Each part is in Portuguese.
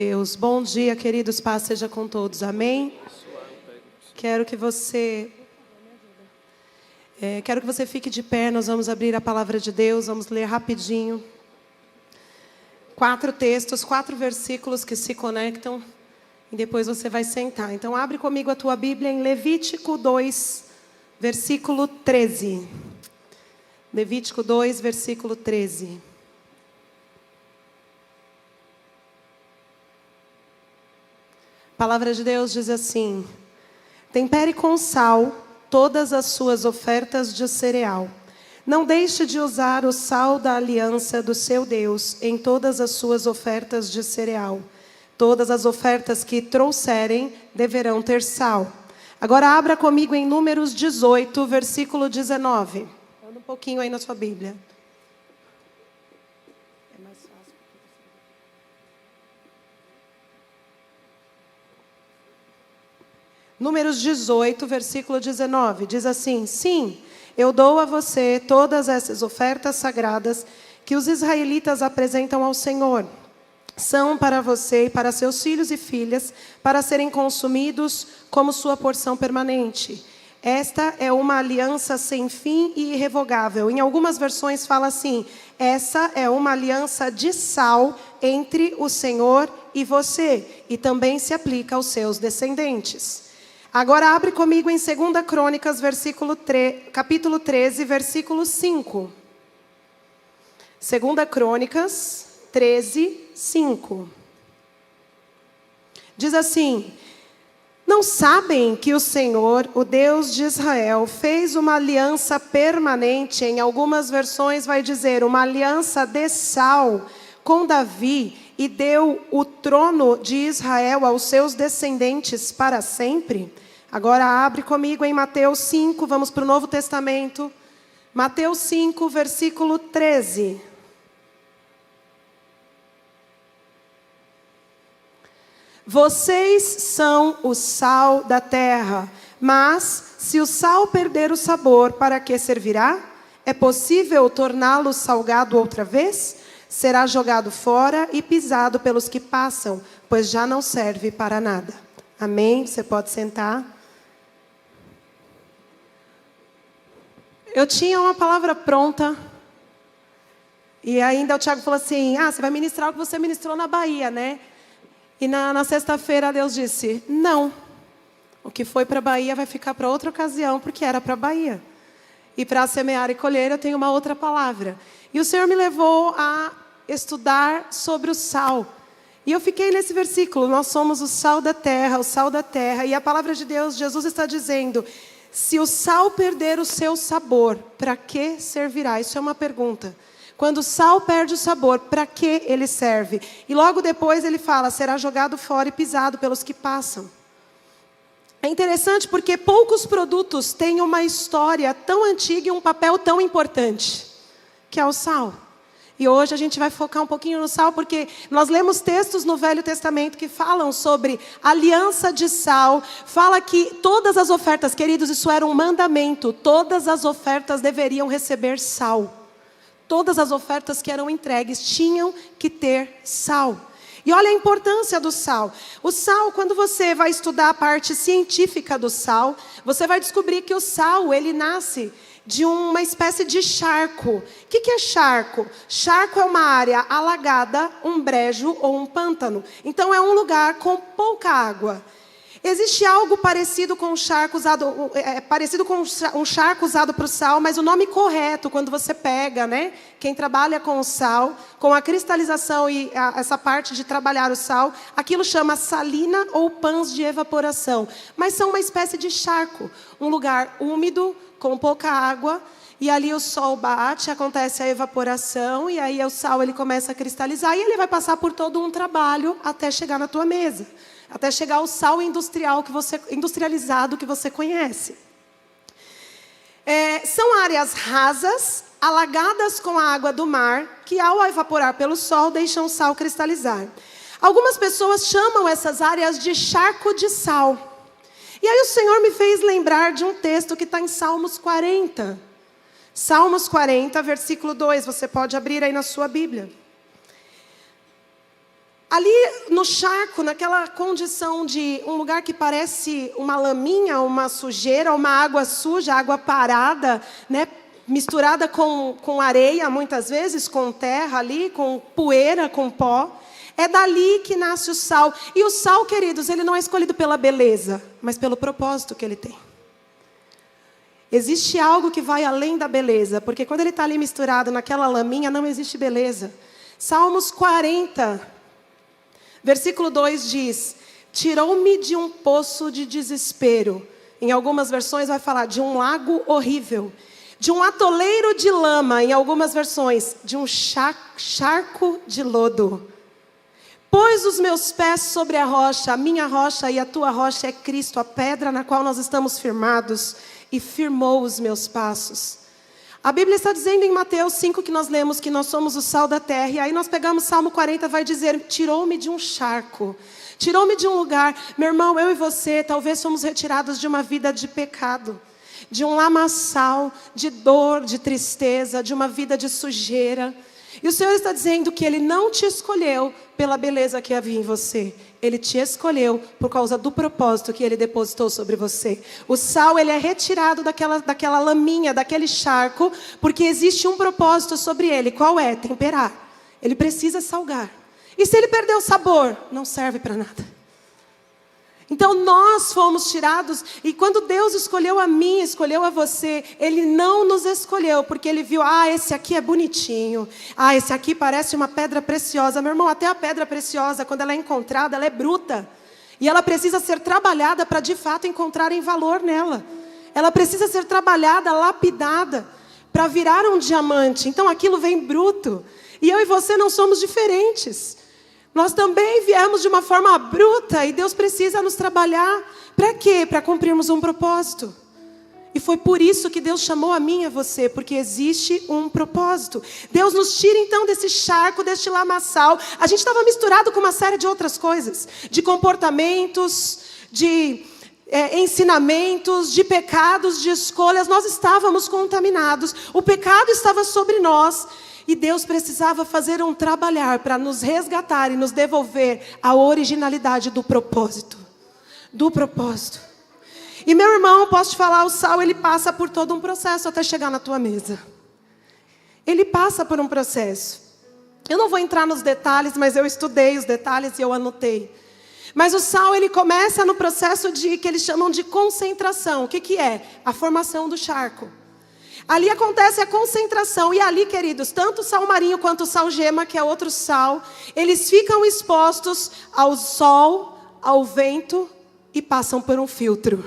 Deus, bom dia, queridos, paz seja com todos, amém? Quero que você fique de pé, nós vamos abrir a palavra de Deus, vamos ler rapidinho. 4 textos, 4 versículos que se conectam e depois você vai sentar. Então abre comigo a tua Bíblia em Levítico 2, versículo 13. Levítico 2, versículo 13. A palavra de Deus diz assim: tempere com sal todas as suas ofertas de cereal. Não deixe de usar o sal da aliança do seu Deus em todas as suas ofertas de cereal. Todas as ofertas que trouxerem deverão ter sal. Agora abra comigo em Números 18, versículo 19. Anda um pouquinho aí na sua Bíblia. Números 18, versículo 19, diz assim: sim, eu dou a você todas essas ofertas sagradas que os israelitas apresentam ao Senhor. São para você e para seus filhos e filhas, para serem consumidos como sua porção permanente. Esta é uma aliança sem fim e irrevogável. Em algumas versões fala assim: essa é uma aliança de sal entre o Senhor e você, e também se aplica aos seus descendentes. Agora abre comigo em 2 Crônicas, capítulo 13, versículo 5. 2 Crônicas 13, 5. Diz assim: não sabem que o Senhor, o Deus de Israel, fez uma aliança permanente, em algumas versões vai dizer uma aliança de sal com Davi, e deu o trono de Israel aos seus descendentes para sempre? Agora abre comigo em Mateus 5, vamos para o Novo Testamento. Mateus 5, versículo 13. Vocês são o sal da terra, mas se o sal perder o sabor, para que servirá? É possível torná-lo salgado outra vez? Será jogado fora e pisado pelos que passam, pois já não serve para nada. Amém? Você pode sentar. Eu tinha uma palavra pronta, e ainda o Tiago falou assim: você vai ministrar o que você ministrou na Bahia, né? E na sexta-feira Deus disse: não, o que foi para a Bahia vai ficar para outra ocasião, porque era para a Bahia. E para semear e colher eu tenho uma outra palavra. E o Senhor me levou a estudar sobre o sal. E eu fiquei nesse versículo: nós somos o sal da terra, o sal da terra. E a palavra de Deus, Jesus está dizendo: se o sal perder o seu sabor, para que servirá? Isso é uma pergunta. Quando o sal perde o sabor, para que ele serve? E logo depois ele fala: será jogado fora e pisado pelos que passam. É interessante porque poucos produtos têm uma história tão antiga e um papel tão importante, que é o sal. E hoje a gente vai focar um pouquinho no sal, porque nós lemos textos no Velho Testamento que falam sobre aliança de sal. Fala que todas as ofertas, queridos, isso era um mandamento. Todas as ofertas deveriam receber sal. Todas as ofertas que eram entregues tinham que ter sal. E olha a importância do sal. O sal, quando você vai estudar a parte científica do sal, você vai descobrir que o sal, ele nasce de uma espécie de charco. O que é charco? Charco é uma área alagada, um brejo ou um pântano. Então é um lugar com pouca água. Existe algo parecido com um charco usado, um charco usado para o sal, mas o nome correto, quando você pega, né? Quem trabalha com o sal, com a cristalização e essa parte de trabalhar o sal, aquilo chama salina ou pães de evaporação. Mas são uma espécie de charco, um lugar úmido, com pouca água, e ali o sol bate, acontece a evaporação, e aí o sal ele começa a cristalizar, e ele vai passar por todo um trabalho até chegar na tua mesa. Até chegar ao sal industrializado que você conhece. São áreas rasas, alagadas com a água do mar, que ao evaporar pelo sol, deixam o sal cristalizar. Algumas pessoas chamam essas áreas de charco de sal. E aí o Senhor me fez lembrar de um texto que está em Salmos 40. Salmos 40, versículo 2, você pode abrir aí na sua Bíblia. Ali no charco, naquela condição de um lugar que parece uma laminha, uma sujeira, uma água suja, água parada, né? Misturada com areia, muitas vezes, com terra ali, com poeira, com pó. É dali que nasce o sal. E o sal, queridos, ele não é escolhido pela beleza, mas pelo propósito que ele tem. Existe algo que vai além da beleza, porque quando ele está ali misturado naquela laminha, não existe beleza. Salmos 40, versículo 2 diz: tirou-me de um poço de desespero. Em algumas versões vai falar de um lago horrível. De um atoleiro de lama, em algumas versões, de um charco de lodo. Pôs os meus pés sobre a minha rocha e a tua rocha é Cristo, a pedra na qual nós estamos firmados, e firmou os meus passos. A Bíblia está dizendo em Mateus 5 que nós lemos que nós somos o sal da terra, e aí nós pegamos Salmo 40, vai dizer, tirou-me de um charco, tirou-me de um lugar. Meu irmão, eu e você, talvez somos retirados de uma vida de pecado, de um lamaçal, de dor, de tristeza, de uma vida de sujeira. E o Senhor está dizendo que Ele não te escolheu pela beleza que havia em você. Ele te escolheu por causa do propósito que Ele depositou sobre você. O sal, ele é retirado daquela laminha, daquele charco, porque existe um propósito sobre ele. Qual é? Temperar. Ele precisa salgar. E se ele perder o sabor, não serve para nada. Então nós fomos tirados, e quando Deus escolheu a mim, escolheu a você, Ele não nos escolheu, porque Ele viu, esse aqui é bonitinho, esse aqui parece uma pedra preciosa. Meu irmão, até a pedra preciosa, quando ela é encontrada, ela é bruta, e ela precisa ser trabalhada para de fato encontrarem valor nela. Ela precisa ser trabalhada, lapidada, para virar um diamante. Então aquilo vem bruto, e eu e você não somos diferentes. Nós também viemos de uma forma bruta e Deus precisa nos trabalhar. Para quê? Para cumprirmos um propósito. E foi por isso que Deus chamou a mim e a você, porque existe um propósito. Deus nos tira então desse charco, deste lamaçal. A gente estava misturado com uma série de outras coisas, de comportamentos, de ensinamentos, de pecados, de escolhas. Nós estávamos contaminados, o pecado estava sobre nós. E Deus precisava fazer um trabalhar para nos resgatar e nos devolver a originalidade do propósito. Do propósito. E meu irmão, posso te falar, o sal ele passa por todo um processo até chegar na tua mesa. Ele passa por um processo. Eu não vou entrar nos detalhes, mas eu estudei os detalhes e eu anotei. Mas o sal ele começa no processo que eles chamam de concentração. O que é? A formação do charco. Ali acontece a concentração, e ali, queridos, tanto o sal marinho quanto o sal gema, que é outro sal, eles ficam expostos ao sol, ao vento, e passam por um filtro.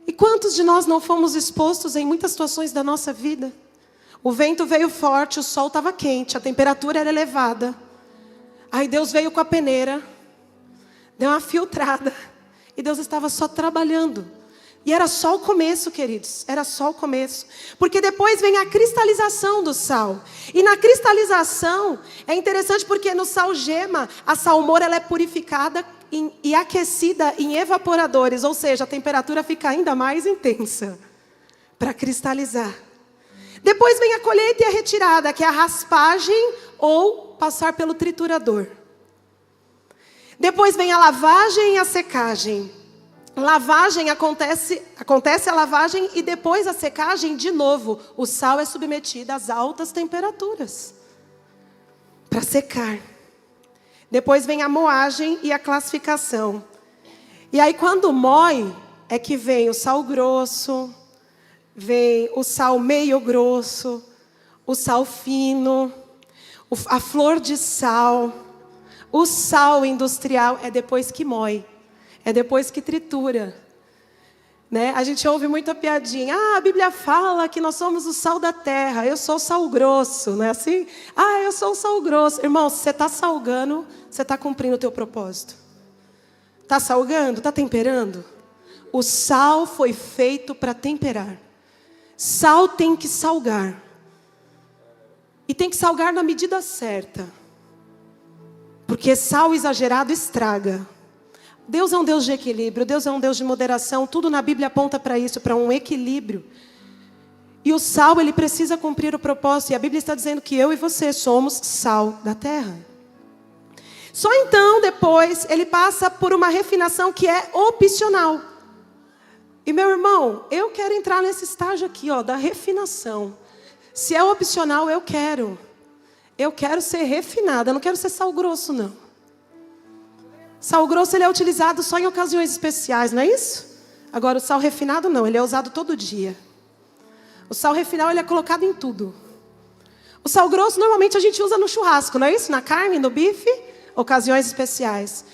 E quantos de nós não fomos expostos em muitas situações da nossa vida? O vento veio forte, o sol estava quente, a temperatura era elevada. Aí Deus veio com a peneira, deu uma filtrada, e Deus estava só trabalhando. E era só o começo, queridos, era só o começo. Porque depois vem a cristalização do sal. E na cristalização, é interessante porque no sal gema, a salmoura ela é purificada e aquecida em evaporadores. Ou seja, a temperatura fica ainda mais intensa para cristalizar. Depois vem a colheita e a retirada, que é a raspagem ou passar pelo triturador. Depois vem a lavagem e a secagem. Lavagem acontece a lavagem e depois a secagem de novo. O sal é submetido às altas temperaturas para secar. Depois vem a moagem e a classificação. E aí quando moe é que vem o sal grosso, vem o sal meio grosso, o sal fino, a flor de sal, o sal industrial é depois que moe. É depois que tritura. Né? A gente ouve muita piadinha. A Bíblia fala que nós somos o sal da terra. Eu sou o sal grosso, não é assim? Eu sou o sal grosso. Irmão, se você está salgando, você está cumprindo o teu propósito. Está salgando? Está temperando? O sal foi feito para temperar. Sal tem que salgar. E tem que salgar na medida certa. Porque sal exagerado estraga. Deus é um Deus de equilíbrio, Deus é um Deus de moderação, tudo na Bíblia aponta para isso, para um equilíbrio. E o sal, ele precisa cumprir o propósito, e a Bíblia está dizendo que eu e você somos sal da terra. Só então, depois, ele passa por uma refinação que é opcional. E meu irmão, eu quero entrar nesse estágio aqui, ó, da refinação. Se é opcional, eu quero. Eu quero ser refinada, eu não quero ser sal grosso, não. Sal grosso, ele é utilizado só em ocasiões especiais, não é isso? Agora, o sal refinado, não, ele é usado todo dia. O sal refinado, ele é colocado em tudo. O sal grosso, normalmente, a gente usa no churrasco, não é isso? Na carne, no bife, ocasiões especiais.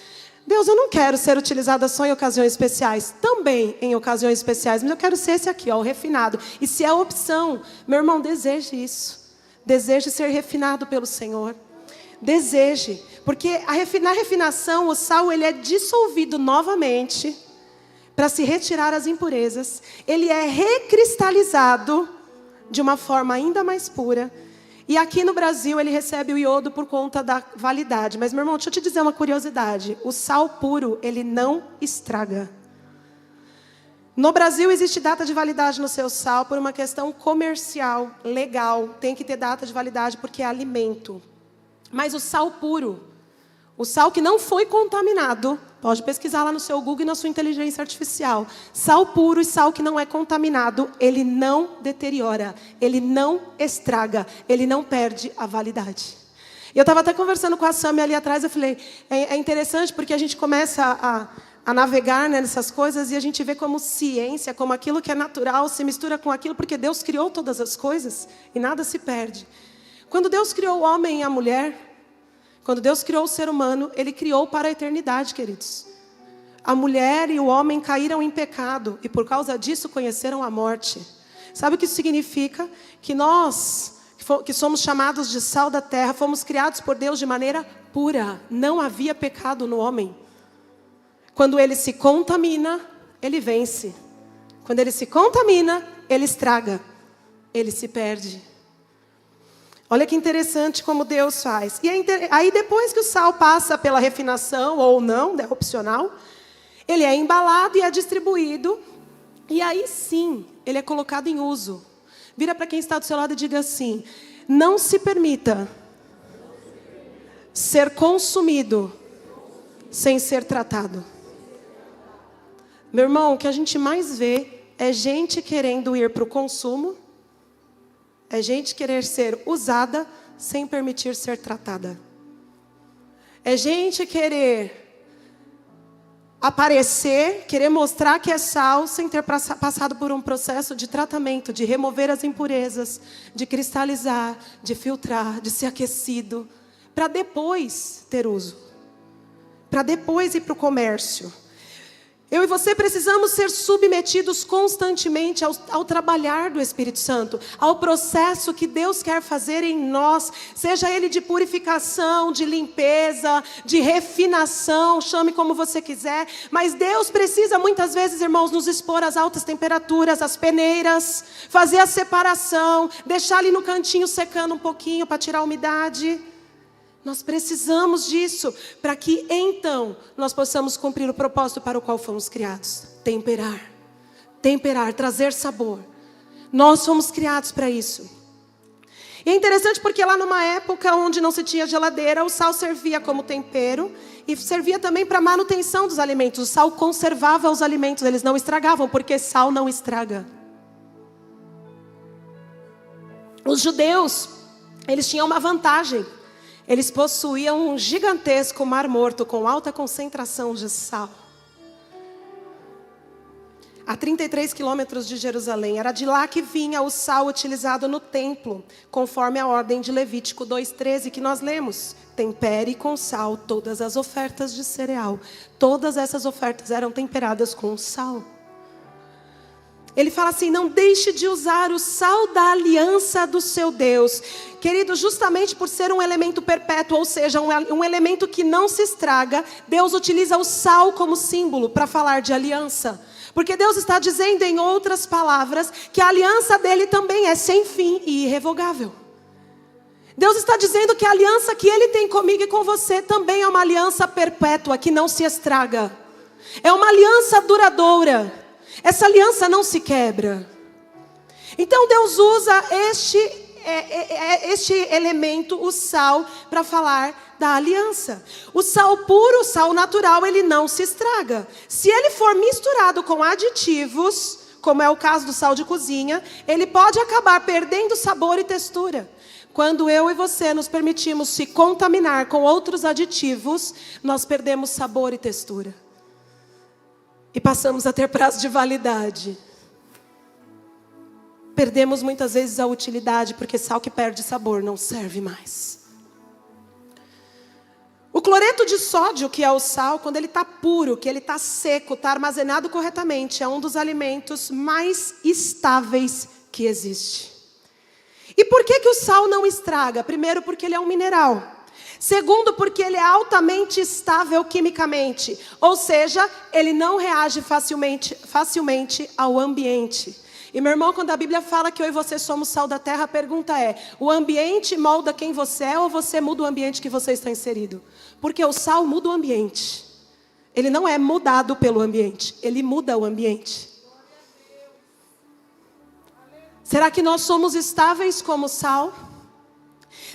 Deus, eu não quero ser utilizada só em ocasiões especiais. Também em ocasiões especiais, mas eu quero ser esse aqui, ó, o refinado. E se é opção, meu irmão, deseje isso. Deseje ser refinado pelo Senhor. Deseje. Porque na refinação, o sal, ele é dissolvido novamente para se retirar as impurezas. Ele é recristalizado de uma forma ainda mais pura. E aqui no Brasil ele recebe o iodo por conta da validade. Mas, meu irmão, deixa eu te dizer uma curiosidade. O sal puro, ele não estraga. No Brasil existe data de validade no seu sal por uma questão comercial, legal. Tem que ter data de validade porque é alimento. Mas o sal puro, o sal que não foi contaminado, pode pesquisar lá no seu Google e na sua inteligência artificial. Sal puro e sal que não é contaminado, ele não deteriora, ele não estraga, ele não perde a validade. Eu estava até conversando com a Sami ali atrás, eu falei, é interessante porque a gente começa a navegar, né, nessas coisas e a gente vê como ciência, como aquilo que é natural se mistura com aquilo, porque Deus criou todas as coisas e nada se perde. Quando Deus criou o homem e a mulher, quando Deus criou o ser humano, Ele criou para a eternidade, queridos. A mulher e o homem caíram em pecado e por causa disso conheceram a morte. Sabe o que isso significa? Que nós, que somos chamados de sal da terra, fomos criados por Deus de maneira pura. Não havia pecado no homem. Quando ele se contamina, ele vence. Quando ele se contamina, ele estraga. Ele se perde. Olha que interessante como Deus faz. E aí depois que o sal passa pela refinação, ou não, é opcional, ele é embalado e é distribuído. E aí sim, ele é colocado em uso. Vira para quem está do seu lado e diga assim, não se permita ser consumido sem ser tratado. Meu irmão, o que a gente mais vê é gente querendo ir para o consumo, é gente querer ser usada sem permitir ser tratada. É gente querer aparecer, querer mostrar que é sal, sem ter passado por um processo de tratamento, de remover as impurezas, de cristalizar, de filtrar, de ser aquecido, para depois ter uso, para depois ir para o comércio. Eu e você precisamos ser submetidos constantemente ao trabalhar do Espírito Santo, ao processo que Deus quer fazer em nós, seja ele de purificação, de limpeza, de refinação, chame como você quiser, mas Deus precisa muitas vezes, irmãos, nos expor às altas temperaturas, às peneiras, fazer a separação, deixar ali no cantinho secando um pouquinho para tirar a umidade. Nós precisamos disso para que então nós possamos cumprir o propósito para o qual fomos criados. Temperar, trazer sabor. Nós fomos criados para isso. E é interessante porque lá numa época onde não se tinha geladeira, o sal servia como tempero e servia também para a manutenção dos alimentos. O sal conservava os alimentos, eles não estragavam, porque sal não estraga. Os judeus, eles tinham uma vantagem. Eles possuíam um gigantesco mar morto com alta concentração de sal. A 33 quilômetros de Jerusalém. Era de lá que vinha o sal utilizado no templo, conforme a ordem de Levítico 2:13 que nós lemos. Tempere com sal todas as ofertas de cereal. Todas essas ofertas eram temperadas com sal. Ele fala assim, não deixe de usar o sal da aliança do seu Deus. Querido, justamente por ser um elemento perpétuo, ou seja, um elemento que não se estraga, Deus utiliza o sal como símbolo para falar de aliança. Porque Deus está dizendo em outras palavras que a aliança dele também é sem fim e irrevogável. Deus está dizendo que a aliança que Ele tem comigo e com você também é uma aliança perpétua, que não se estraga. É uma aliança duradoura. Essa aliança não se quebra. Então Deus usa este elemento, o sal, para falar da aliança. O sal puro, o sal natural, ele não se estraga. Se ele for misturado com aditivos, como é o caso do sal de cozinha, ele pode acabar perdendo sabor e textura. Quando eu e você nos permitimos se contaminar com outros aditivos, nós perdemos sabor e textura. E passamos a ter prazo de validade. Perdemos muitas vezes a utilidade, porque sal que perde sabor não serve mais. O cloreto de sódio, que é o sal, quando ele está puro, que ele está seco, está armazenado corretamente, é um dos alimentos mais estáveis que existe. E por que o sal não estraga? Primeiro, porque ele é um mineral. Segundo, porque ele é altamente estável quimicamente. Ou seja, ele não reage facilmente ao ambiente. E meu irmão, quando a Bíblia fala que eu e você somos sal da terra, a pergunta é: o ambiente molda quem você é ou você muda o ambiente que você está inserido? Porque o sal muda o ambiente. Ele não é mudado pelo ambiente, ele muda o ambiente. Será que nós somos estáveis como sal?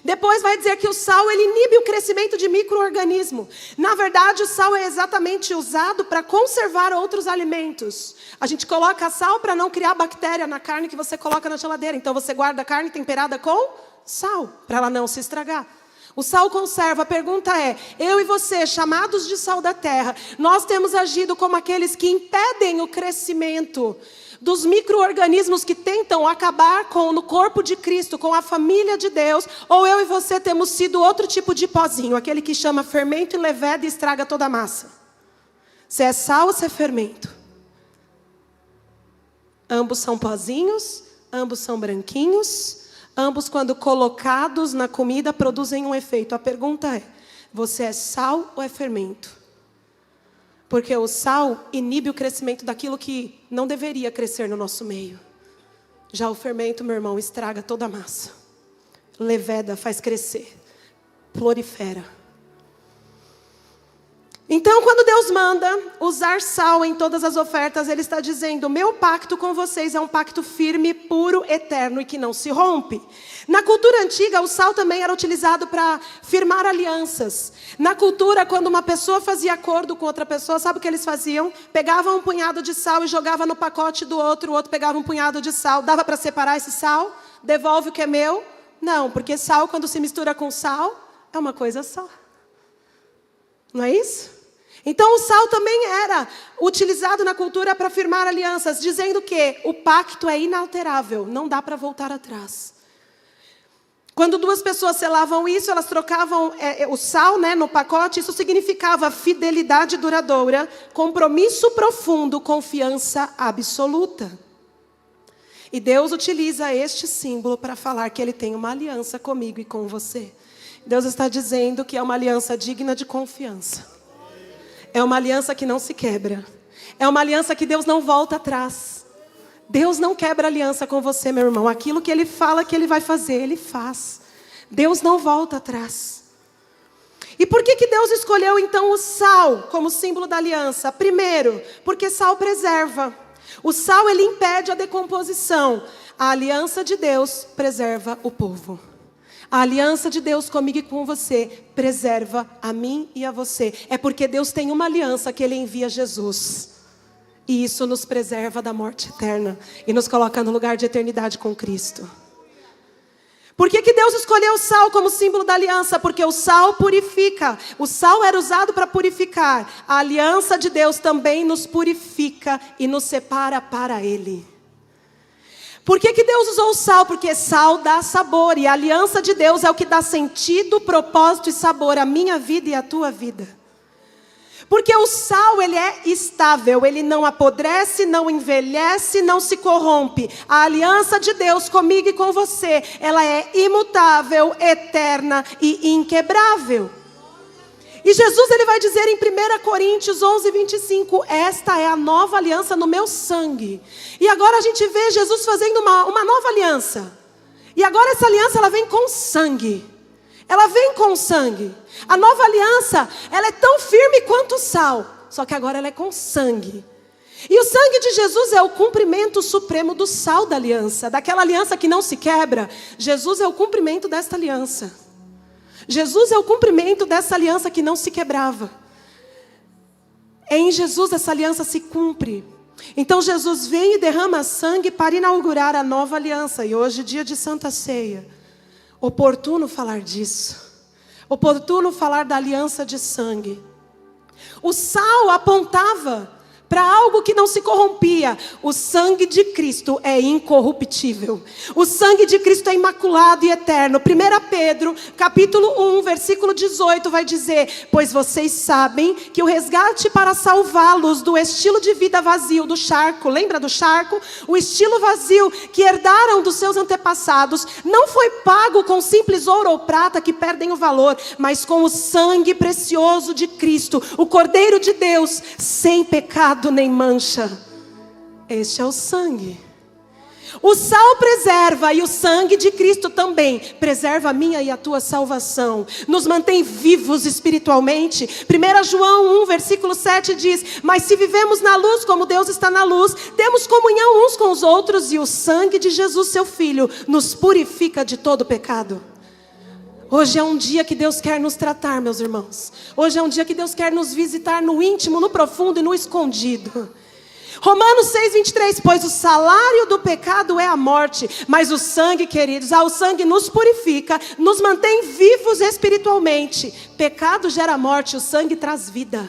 Depois vai dizer que o sal ele inibe o crescimento de micro-organismo. Na verdade, o sal é exatamente usado para conservar outros alimentos. A gente coloca sal para não criar bactéria na carne que você coloca na geladeira. Então você guarda a carne temperada com sal, para ela não se estragar. O sal conserva. A pergunta é: eu e você, chamados de sal da terra, nós temos agido como aqueles que impedem o crescimento dos micro-organismos que tentam acabar no corpo de Cristo, com a família de Deus, ou eu e você temos sido outro tipo de pozinho, aquele que chama fermento e leveda e estraga toda a massa? Se é sal ou se é fermento? Ambos são pozinhos, ambos são branquinhos, ambos quando colocados na comida produzem um efeito. A pergunta é: você é sal ou é fermento? Porque o sal inibe o crescimento daquilo que não deveria crescer no nosso meio. Já o fermento, meu irmão, estraga toda a massa. Leveda, faz crescer, prolifera. Então, quando Deus manda usar sal em todas as ofertas, Ele está dizendo: meu pacto com vocês é um pacto firme, puro, eterno e que não se rompe. Na cultura antiga, o sal também era utilizado para firmar alianças. Na cultura, quando uma pessoa fazia acordo com outra pessoa, sabe o que eles faziam? Pegavam um punhado de sal e jogavam no pacote do outro, o outro pegava um punhado de sal. Dava para separar esse sal? Devolve o que é meu? Não, porque sal, quando se mistura com sal, é uma coisa só. Não é isso? Então o sal também era utilizado na cultura para firmar alianças, dizendo que o pacto é inalterável, não dá para voltar atrás. Quando duas pessoas selavam isso, elas trocavam o sal, no pacote. Isso significava fidelidade duradoura, compromisso profundo, confiança absoluta. E Deus utiliza este símbolo para falar que Ele tem uma aliança comigo e com você. Deus está dizendo que é uma aliança digna de confiança. É uma aliança que não se quebra. É uma aliança que Deus não volta atrás. Deus não quebra aliança com você, meu irmão. Aquilo que Ele fala que Ele vai fazer, Ele faz. Deus não volta atrás. E por que Deus escolheu então o sal como símbolo da aliança? Primeiro, porque sal preserva. O sal ele impede a decomposição. A aliança de Deus preserva o povo. A aliança de Deus comigo e com você preserva a mim e a você. É porque Deus tem uma aliança que Ele envia Jesus. E isso nos preserva da morte eterna e nos coloca no lugar de eternidade com Cristo. Por que Deus escolheu o sal como símbolo da aliança? Porque o sal purifica. O sal era usado para purificar. A aliança de Deus também nos purifica e nos separa para Ele. Por que Deus usou o sal? Porque sal dá sabor. E a aliança de Deus é o que dá sentido, propósito e sabor à minha vida e à tua vida. Porque o sal, ele é estável. Ele não apodrece, não envelhece, não se corrompe. A aliança de Deus comigo e com você, ela é imutável, eterna e inquebrável. E Jesus ele vai dizer em 1 Coríntios 11:25, esta é a nova aliança no meu sangue. E agora a gente vê Jesus fazendo uma nova aliança. E agora essa aliança ela vem com sangue. Ela vem com sangue. A nova aliança, ela é tão firme quanto o sal. Só que agora ela é com sangue. E o sangue de Jesus é o cumprimento supremo do sal da aliança. Daquela aliança que não se quebra. Jesus é o cumprimento desta aliança. Jesus é o cumprimento dessa aliança que não se quebrava. Em Jesus essa aliança se cumpre. Então Jesus vem e derrama sangue para inaugurar a nova aliança. E hoje, dia de Santa Ceia, oportuno falar disso. Oportuno falar da aliança de sangue. O sal apontava para algo que não se corrompia. O sangue de Cristo é incorruptível. O sangue de Cristo é imaculado e eterno. 1 Pedro, capítulo 1, versículo 18, vai dizer: pois vocês sabem que o resgate para salvá-los do estilo de vida vazio, do charco, lembra do charco? O estilo vazio que herdaram dos seus antepassados, não foi pago com simples ouro ou prata que perdem o valor, mas com o sangue precioso de Cristo, o Cordeiro de Deus, sem pecado nem mancha. Este é o sangue. O sal preserva e o sangue de Cristo também preserva a minha e a tua salvação. Nos mantém vivos espiritualmente. 1 João 1, versículo 7 diz: mas se vivemos na luz como Deus está na luz, temos comunhão uns com os outros, e o sangue de Jesus, seu Filho, nos purifica de todo pecado. Hoje é um dia que Deus quer nos tratar, meus irmãos. Hoje é um dia que Deus quer nos visitar no íntimo, no profundo e no escondido. Romanos 6:23, pois o salário do pecado é a morte, mas o sangue, queridos, o sangue nos purifica, nos mantém vivos espiritualmente. Pecado gera morte, o sangue traz vida.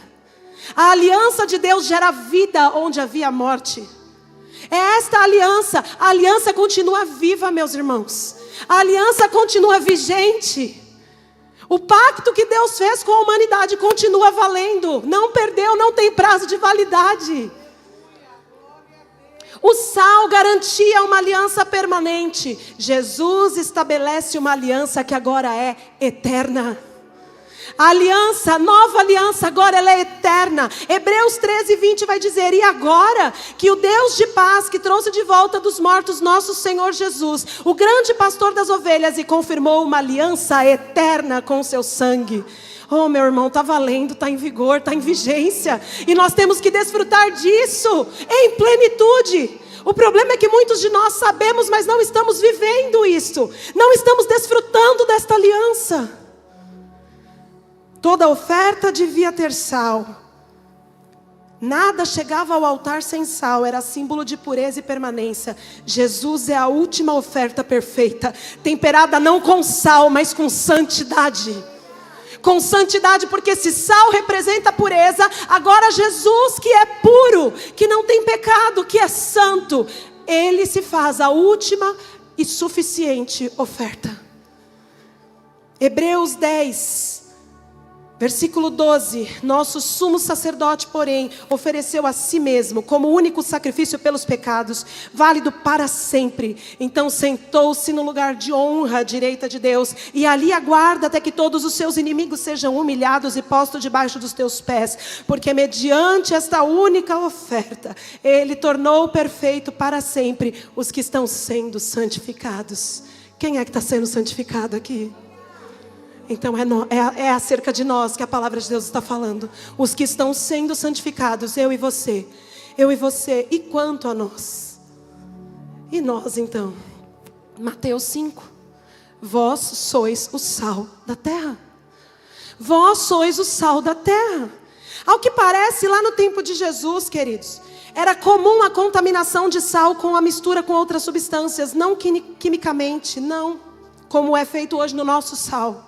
A aliança de Deus gera vida onde havia morte. É esta a aliança continua viva, meus irmãos. A aliança continua vigente. O pacto que Deus fez com a humanidade continua valendo. Não perdeu, não tem prazo de validade. O sal garantia uma aliança permanente. Jesus estabelece uma aliança que agora é eterna. A aliança, a nova aliança, agora ela é eterna. Hebreus 13:20 vai dizer: e agora que o Deus de paz, que trouxe de volta dos mortos nosso Senhor Jesus, o grande pastor das ovelhas, e confirmou uma aliança eterna com o seu sangue. Oh, meu irmão, está valendo, está em vigor, está em vigência. E nós temos que desfrutar disso em plenitude. O problema é que muitos de nós sabemos, mas não estamos vivendo isso. Não estamos desfrutando desta aliança. Toda oferta devia ter sal. Nada chegava ao altar sem sal, era símbolo de pureza e permanência. Jesus é a última oferta perfeita, temperada não com sal, mas com santidade. Com santidade, porque se sal representa pureza, agora Jesus, que é puro, que não tem pecado, que é santo, ele se faz a última e suficiente oferta. Hebreus 10, versículo 12, nosso sumo sacerdote, porém, ofereceu a si mesmo como único sacrifício pelos pecados, válido para sempre. Então sentou-se no lugar de honra à direita de Deus, e ali aguarda até que todos os seus inimigos sejam humilhados e postos debaixo dos teus pés, porque mediante esta única oferta, ele tornou perfeito para sempre os que estão sendo santificados. Quem é que está sendo santificado aqui? Então é acerca de nós que a palavra de Deus está falando. Os que estão sendo santificados, eu e você. Eu e você. E quanto a nós? E nós então? Mateus 5. Vós sois o sal da terra. Vós sois o sal da terra. Ao que parece, lá no tempo de Jesus, queridos, era comum a contaminação de sal com a mistura com outras substâncias. Não quimicamente, não. Como é feito hoje no nosso sal.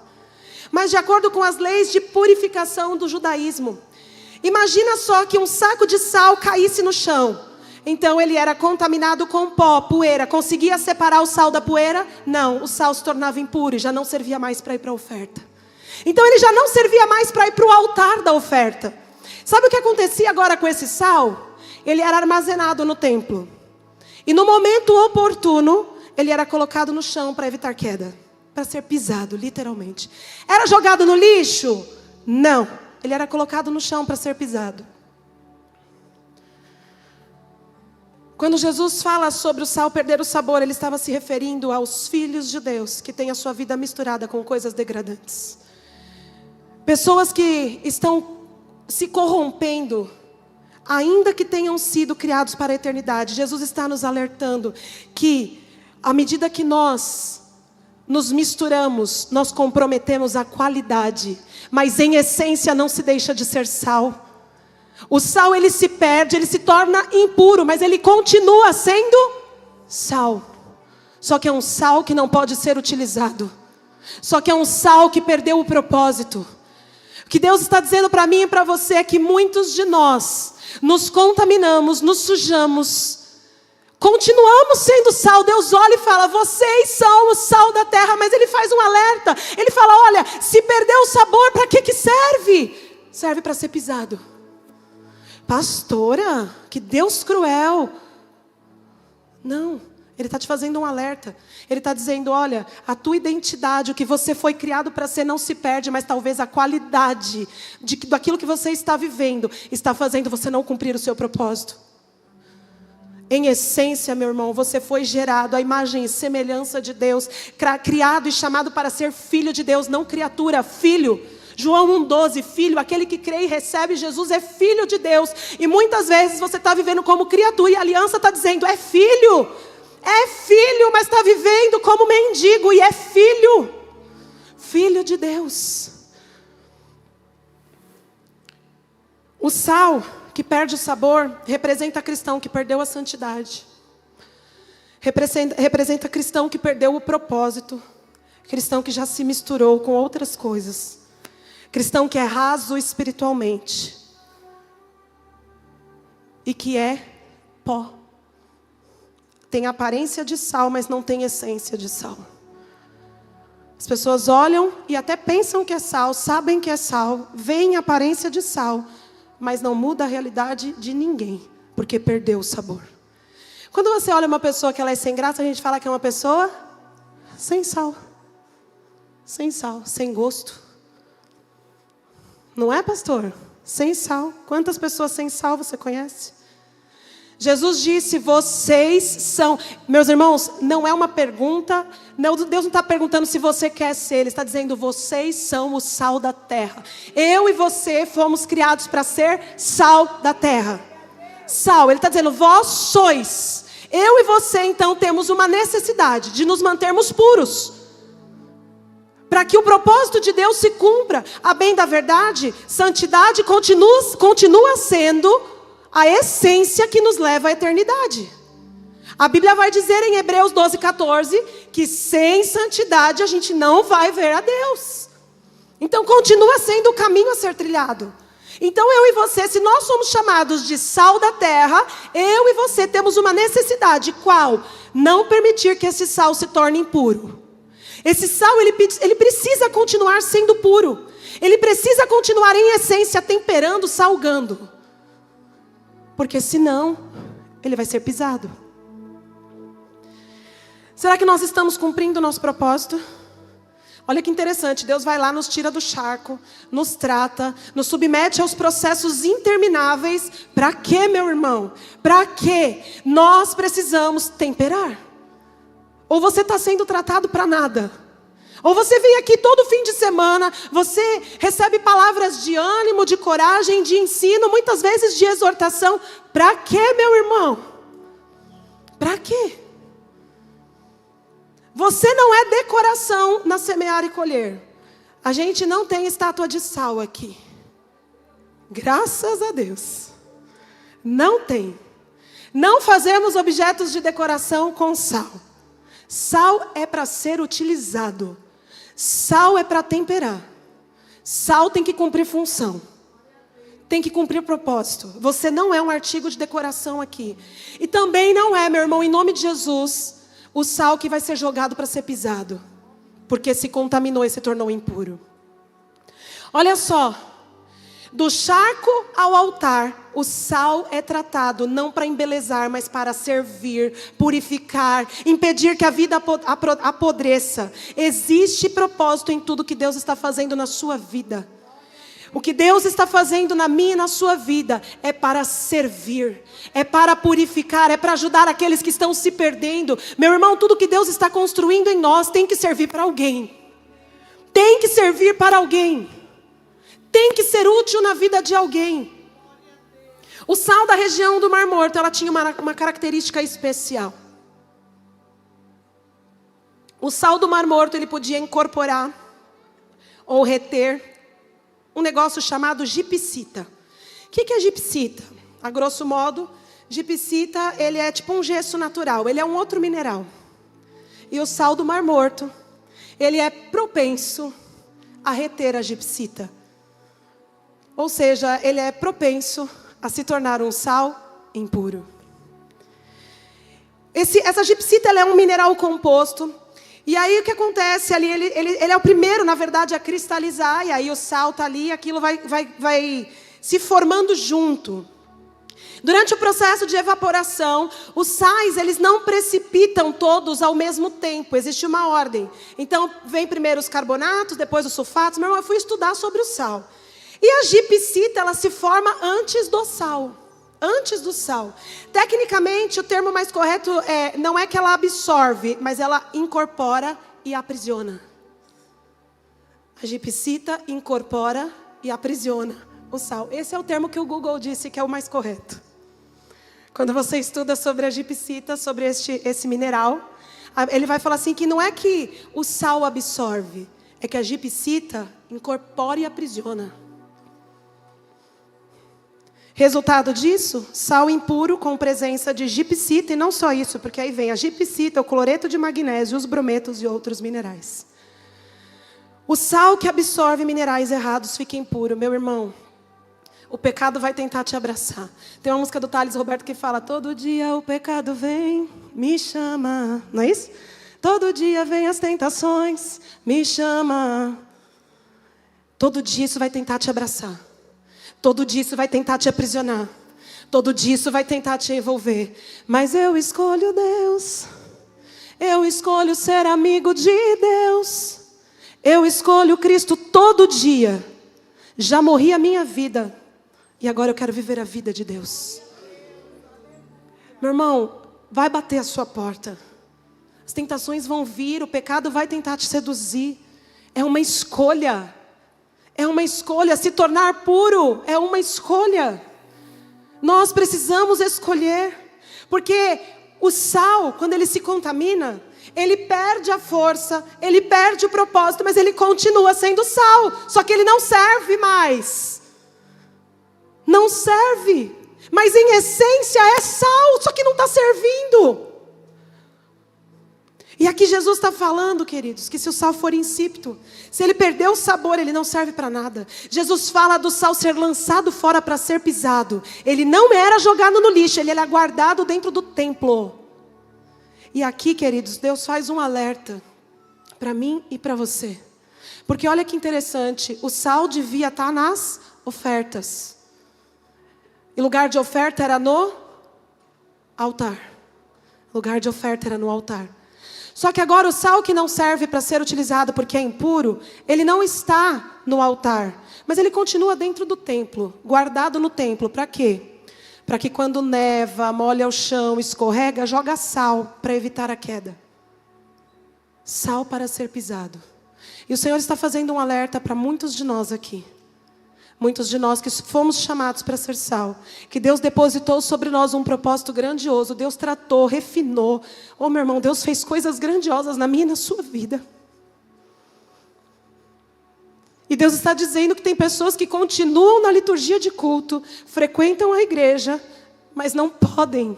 Mas de acordo com as leis de purificação do judaísmo. Imagina só que um saco de sal caísse no chão. Então ele era contaminado com pó, poeira. Conseguia separar o sal da poeira? Não, o sal se tornava impuro e já não servia mais para ir para a oferta. Então ele já não servia mais para ir para o altar da oferta. Sabe o que acontecia agora com esse sal? Ele era armazenado no templo. E no momento oportuno, ele era colocado no chão para evitar queda. Para ser pisado, literalmente. Era jogado no lixo? Não. Ele era colocado no chão para ser pisado. Quando Jesus fala sobre o sal perder o sabor, ele estava se referindo aos filhos de Deus, que têm a sua vida misturada com coisas degradantes. Pessoas que estão se corrompendo, ainda que tenham sido criados para a eternidade. Jesus está nos alertando que, à medida que nós nos misturamos, nós comprometemos a qualidade, mas em essência não se deixa de ser sal. O sal, ele se perde, ele se torna impuro, mas ele continua sendo sal. Só que é um sal que não pode ser utilizado. Só que é um sal que perdeu o propósito. O que Deus está dizendo para mim e para você é que muitos de nós nos contaminamos, nos sujamos, continuamos sendo sal. Deus olha e fala, vocês são o sal da terra, mas Ele faz um alerta. Ele fala, olha, se perdeu o sabor, para que serve? Serve para ser pisado. Pastora, que Deus cruel. Não, Ele está te fazendo um alerta. Ele está dizendo, olha, a tua identidade, o que você foi criado para ser não se perde, mas talvez a qualidade daquilo que você está vivendo está fazendo você não cumprir o seu propósito. Em essência, meu irmão, você foi gerado à imagem e semelhança de Deus, criado e chamado para ser filho de Deus, não criatura, filho. João 1,12, filho, aquele que crê e recebe Jesus é filho de Deus. E muitas vezes você está vivendo como criatura e a aliança está dizendo, é filho, mas está vivendo como mendigo e é filho, filho de Deus. O sal que perde o sabor representa cristão que perdeu a santidade. Representa cristão que perdeu o propósito. Cristão que já se misturou com outras coisas. Cristão que é raso espiritualmente. E que é pó. Tem aparência de sal, mas não tem essência de sal. As pessoas olham e até pensam que é sal, sabem que é sal, veem a aparência de sal, mas não muda a realidade de ninguém, porque perdeu o sabor. Quando você olha uma pessoa que ela é sem graça, a gente fala que é uma pessoa sem sal. Sem sal, sem gosto. Não é, pastor? Sem sal. Quantas pessoas sem sal você conhece? Jesus disse, vocês são... Meus irmãos, não é uma pergunta... Deus não está perguntando se você quer ser. Ele está dizendo, vocês são o sal da terra. Eu e você fomos criados para ser sal da terra. Sal, ele está dizendo, vós sois. Eu e você, então, temos uma necessidade de nos mantermos puros. Para que o propósito de Deus se cumpra. A bem da verdade, santidade continua sendo a essência que nos leva à eternidade. A Bíblia vai dizer em Hebreus 12:14 que sem santidade a gente não vai ver a Deus. Então continua sendo o caminho a ser trilhado. Então eu e você, se nós somos chamados de sal da terra, eu e você temos uma necessidade. Qual? Não permitir que esse sal se torne impuro. Esse sal, ele precisa continuar sendo puro. Ele precisa continuar em essência, temperando, salgando. Porque senão, ele vai ser pisado. Será que nós estamos cumprindo o nosso propósito? Olha que interessante, Deus vai lá, nos tira do charco, nos trata, nos submete aos processos intermináveis. Para quê, meu irmão? Para quê? Nós precisamos temperar. Ou você está sendo tratado para nada. Ou você vem aqui todo fim de semana, você recebe palavras de ânimo, de coragem, de ensino, muitas vezes de exortação. Para quê, meu irmão? Para quê? Você não é decoração na semear e colher. A gente não tem estátua de sal aqui. Graças a Deus. Não tem. Não fazemos objetos de decoração com sal. Sal é para ser utilizado. Sal é para temperar. Sal tem que cumprir função. Tem que cumprir propósito. Você não é um artigo de decoração aqui. E também não é, meu irmão, em nome de Jesus, o sal que vai ser jogado para ser pisado. Porque se contaminou e se tornou impuro. Olha só. Do charco ao altar, o sal é tratado não para embelezar, mas para servir, purificar, impedir que a vida apodreça. Existe propósito em tudo que Deus está fazendo na sua vida. O que Deus está fazendo na minha e na sua vida é para servir, é para purificar, é para ajudar aqueles que estão se perdendo. Meu irmão, tudo que Deus está construindo em nós tem que servir para alguém. Tem que servir para alguém. Tem que ser útil na vida de alguém. O sal da região do Mar Morto, ela tinha uma característica especial. O sal do Mar Morto, ele podia incorporar ou reter um negócio chamado gipsita. O que é gipsita? A grosso modo, gipsita, ele é tipo um gesso natural, ele é um outro mineral. E o sal do Mar Morto, ele é propenso a reter a gipsita. Ou seja, ele é propenso a se tornar um sal impuro. Essa gipsita, ela é um mineral composto. E aí o que acontece ali, ele é o primeiro, na verdade, a cristalizar. E aí o sal está ali, aquilo vai se formando junto. Durante o processo de evaporação, os sais, eles não precipitam todos ao mesmo tempo. Existe uma ordem. Então, vem primeiro os carbonatos, depois os sulfatos. Meu irmão, eu fui estudar sobre o sal. E a gipsita, ela se forma antes do sal. Antes do sal. Tecnicamente, o termo mais correto não é que ela absorve, mas ela incorpora e aprisiona. A gipsita incorpora e aprisiona o sal. Esse é o termo que o Google disse que é o mais correto. Quando você estuda sobre a gipsita, sobre esse mineral, ele vai falar assim que não é que o sal absorve, é que a gipsita incorpora e aprisiona. Resultado disso, sal impuro com presença de gipsita, e não só isso, porque aí vem a gipsita, o cloreto de magnésio, os brometos e outros minerais. O sal que absorve minerais errados fica impuro. Meu irmão, o pecado vai tentar te abraçar. Tem uma música do Thales Roberto que fala: todo dia o pecado vem, me chama. Não é isso? Todo dia vem as tentações, me chama. Todo dia isso vai tentar te abraçar. Todo dia isso vai tentar te aprisionar. Todo dia isso vai tentar te envolver. Mas eu escolho Deus. Eu escolho ser amigo de Deus. Eu escolho Cristo todo dia. Já morri a minha vida. E agora eu quero viver a vida de Deus. Meu irmão, vai bater a sua porta. As tentações vão vir, o pecado vai tentar te seduzir. É uma escolha. É uma escolha, se tornar puro é uma escolha. Nós precisamos escolher, porque o sal, quando ele se contamina, ele perde a força, ele perde o propósito, mas ele continua sendo sal, só que ele não serve mais. Não serve, mas em essência é sal, só que não está servindo. E aqui Jesus está falando, queridos, que se o sal for insípido, se ele perder o sabor, ele não serve para nada. Jesus fala do sal ser lançado fora para ser pisado. Ele não era jogado no lixo, ele era guardado dentro do templo. E aqui, queridos, Deus faz um alerta para mim e para você. Porque olha que interessante, o sal devia estar nas ofertas. E lugar de oferta era no altar. Lugar de oferta era no altar. Só que agora o sal que não serve para ser utilizado porque é impuro, ele não está no altar, mas ele continua dentro do templo, guardado no templo. Para quê? Para que quando neva, molha o chão, escorrega, joga sal para evitar a queda. Sal para ser pisado. E o Senhor está fazendo um alerta para muitos de nós aqui. Muitos de nós que fomos chamados para ser sal, que Deus depositou sobre nós um propósito grandioso, Deus tratou, refinou. Oh, meu irmão, Deus fez coisas grandiosas na minha e na sua vida. E Deus está dizendo que tem pessoas que continuam na liturgia de culto, frequentam a igreja, mas não podem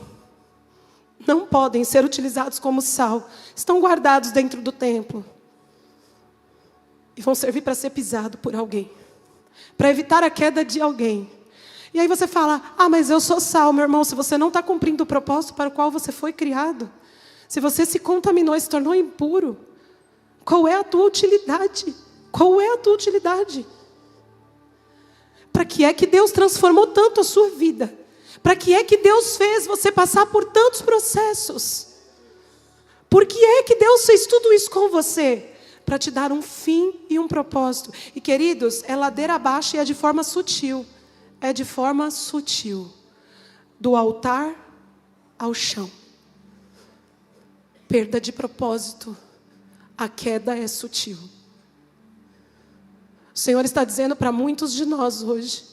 ser utilizados como sal. Estão guardados dentro do templo. E vão servir para ser pisado por alguém. Para evitar a queda de alguém. E aí você fala: ah, mas eu sou sal, meu irmão. Se você não está cumprindo o propósito para o qual você foi criado, se você se contaminou e se tornou impuro, qual é a tua utilidade? Qual é a tua utilidade? Para que é que Deus transformou tanto a sua vida? Para que é que Deus fez você passar por tantos processos? Por que é que Deus fez tudo isso com você? Para te dar um fim e um propósito. E queridos, é ladeira abaixo e é de forma sutil. É de forma sutil. Do altar ao chão. Perda de propósito. A queda é sutil. O Senhor está dizendo para muitos de nós hoje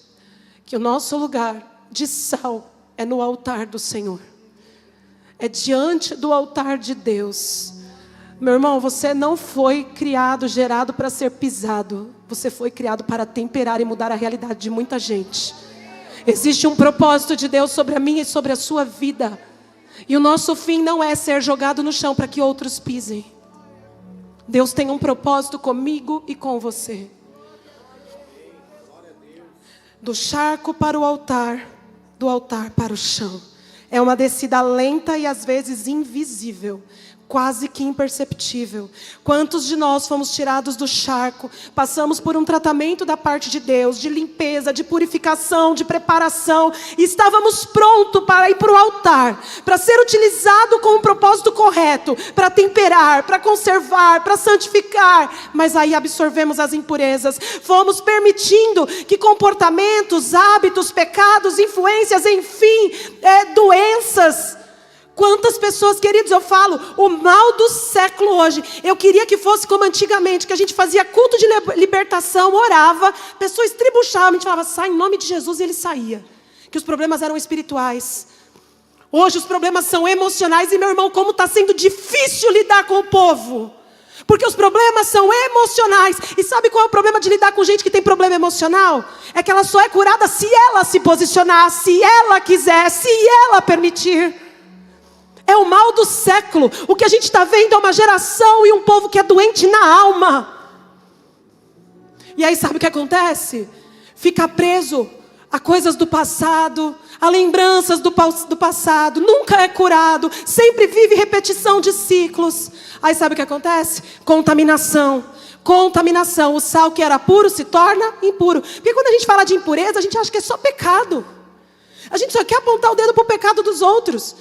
que o nosso lugar de sal é no altar do Senhor. É diante do altar de Deus. Meu irmão, você não foi criado, gerado para ser pisado. Você foi criado para temperar e mudar a realidade de muita gente. Existe um propósito de Deus sobre a minha e sobre a sua vida. E o nosso fim não é ser jogado no chão para que outros pisem. Deus tem um propósito comigo e com você. Do charco para o altar, do altar para o chão. É uma descida lenta e às vezes invisível, quase que imperceptível. Quantos de nós fomos tirados do charco, passamos por um tratamento da parte de Deus, de limpeza, de purificação, de preparação, e estávamos prontos para ir para o altar, para ser utilizado com o propósito correto, para temperar, para conservar, para santificar, mas aí absorvemos as impurezas, fomos permitindo que comportamentos, hábitos, pecados, influências, enfim, doenças. Quantas pessoas, queridos, eu falo, o mal do século hoje. Eu queria que fosse como antigamente, que a gente fazia culto de libertação, orava, pessoas estribuchavam, a gente falava, sai em nome de Jesus, e ele saía. Que os problemas eram espirituais. Hoje os problemas são emocionais, e meu irmão, como está sendo difícil lidar com o povo. Porque os problemas são emocionais. E sabe qual é o problema de lidar com gente que tem problema emocional? É que ela só é curada se ela se posicionar, se ela quiser, se ela permitir. É o mal do século. O que a gente está vendo é uma geração e um povo que é doente na alma. E aí sabe o que acontece? Fica preso a coisas do passado, a lembranças do passado. Nunca é curado. Sempre vive repetição de ciclos. Aí sabe o que acontece? Contaminação. Contaminação. O sal que era puro se torna impuro. Porque quando a gente fala de impureza, a gente acha que é só pecado. A gente só quer apontar o dedo para o pecado dos outros.